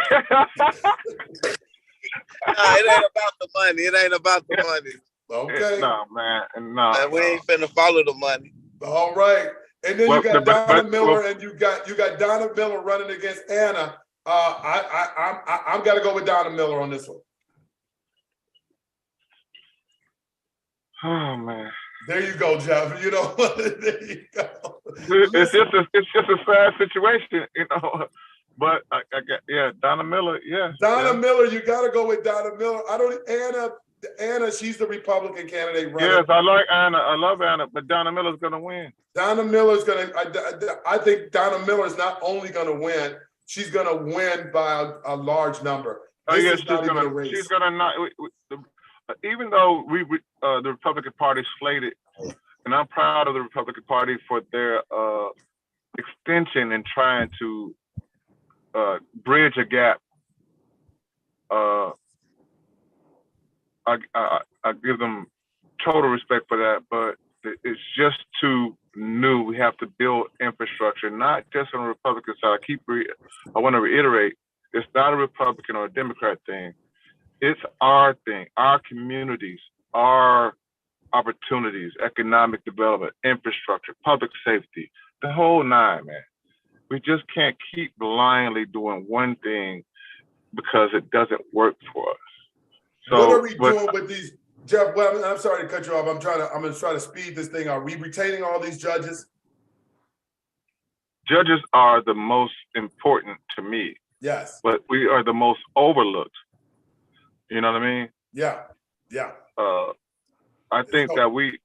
it ain't about the money. It ain't about the money. Okay. No, man. No. We ain't finna follow the money. All right. And then you got Donna Miller, and you got Donna Miller running against Anna. I'm gotta go with Donna Miller on this one. Oh man. There you go, Jeff. You know, there you go. It's just a sad situation, you know. But I got Donna Miller, Donna Miller, you gotta go with Donna Miller. Anna, she's the Republican candidate running. Yes, I like Anna. I love Anna, but Donna Miller's gonna win. Donna Miller's gonna. I think Donna Miller is not only gonna win, she's gonna win by a large number. She's gonna not. Even though the Republican Party slated, and I'm proud of the Republican Party for their extension in trying to bridge a gap. I give them total respect for that, but it's just too new. We have to build infrastructure, not just on the Republican side. I want to reiterate, it's not a Republican or a Democrat thing. It's our thing, our communities, our opportunities, economic development, infrastructure, public safety, the whole nine, man. We just can't keep blindly doing one thing because it doesn't work for us. So, what are we doing with these, Jeff? Well, I'm sorry to cut you off. I'm gonna try to speed this thing. Are we retaining all these judges? Judges are the most important to me. Yes. But we are the most overlooked. You know what I mean? Yeah. I think that we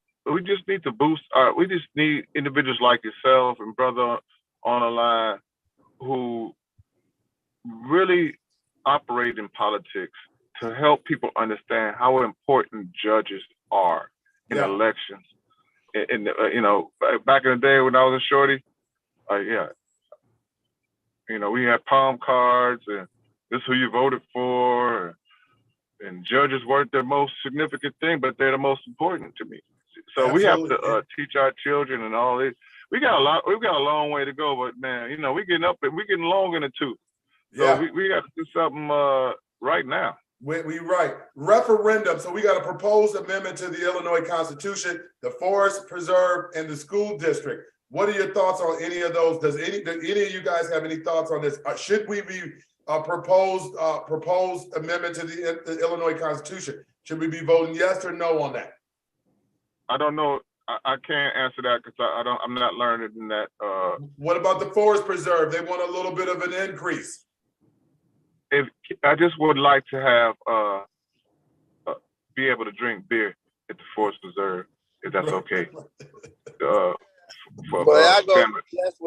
just need to boost. We just need individuals like yourself and brother on the line who really operate in politics to help people understand how important judges are in elections. And you know, back in the day when I was a shorty, you know, we had palm cards and this is who you voted for, and judges weren't the most significant thing, but they're the most important to me. So we have to teach our children and all this. We've got a long way to go, but man, you know, we're getting long in the tooth. So we got to do something right now. We right. Referendum. So we got a proposed amendment to the Illinois Constitution, the Forest Preserve, and the school district. What are your thoughts on any of those? Does any of you guys have any thoughts on this? Should we be proposed amendment to the Illinois Constitution? Should we be voting yes or no on that? I don't know. I can't answer that because I'm not learned in that. What about the Forest Preserve? They want a little bit of an increase. If I just would like to have be able to drink beer at the Forest Preserve, if that's okay. For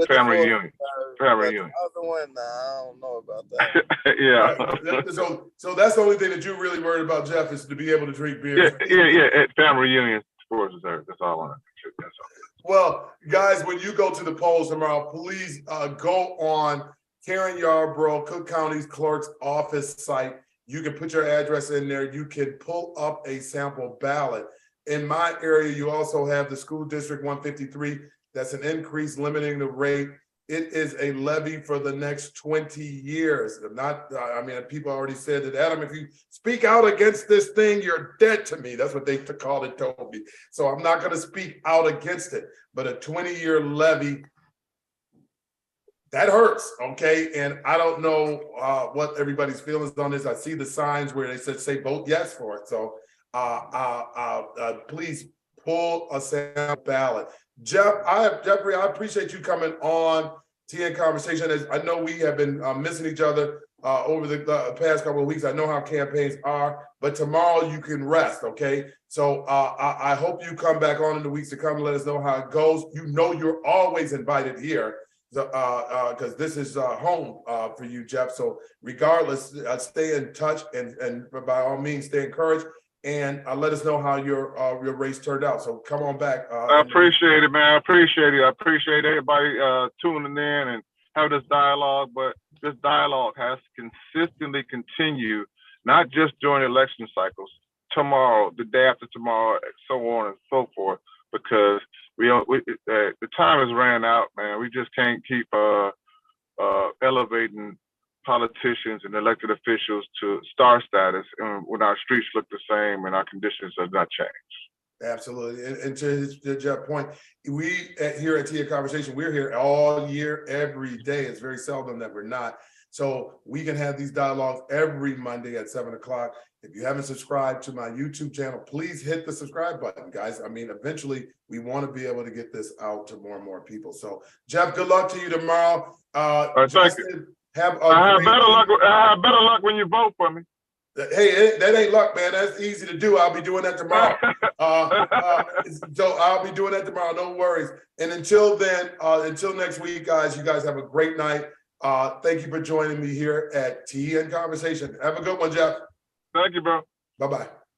family reunion. Family reunion. Other one, nah, I don't know about that. Yeah. Right. So that's the only thing that you're really worried about, Jeff, is to be able to drink beer. Yeah. At family reunion, Forest Preserve. That's all I want to do. That's all. Well, guys, when you go to the polls tomorrow, please go on Karen Yarbrough, Cook County's clerk's office site. You can put your address in there. You can pull up a sample ballot. In my area, you also have the school district 153. That's an increase limiting the rate. It is a levy for the next 20 years. People already said that, Adam, if you speak out against this thing, you're dead to me. That's what they told me. So I'm not going to speak out against it. But a 20-year levy, that hurts, okay? And I don't know what everybody's feelings on this. I see the signs where they say vote yes for it. So please pull a sample ballot. Jeffrey, I appreciate you coming on TN Conversation. As I know we have been missing each other over the past couple of weeks. I know how campaigns are, but tomorrow you can rest, okay? So I hope you come back on in the weeks to come and let us know how it goes. You know you're always invited here because this is home for you, Jeff. So regardless, stay in touch and by all means, stay encouraged. And let us know how your race turned out. So come on back. I appreciate it, man. I appreciate it. I appreciate everybody tuning in and having this dialogue. But this dialogue has to consistently continue not just during election cycles, tomorrow, the day after tomorrow, and so on and so forth, because the time has ran out, man. We just can't keep elevating politicians and elected officials to star status, and when our streets look the same and our conditions have not changed. Absolutely. And to Jeff's point, we here at Tia Conversation, we're here all year, every day. It's very seldom that we're not. So we can have these dialogues every Monday at 7 o'clock. If you haven't subscribed to my YouTube channel, please hit the subscribe button, guys. I mean, eventually we want to be able to get this out to more and more people. So Jeff, good luck to you tomorrow. Justin, have better luck when you vote for me. Hey, that ain't luck, man. That's easy to do. I'll be doing that tomorrow. So I'll be doing that tomorrow. No worries. And until then, until next week, guys, you guys have a great night. Thank you for joining me here at Tea and Conversation. Have a good one, Jeff. Thank you, bro. Bye-bye.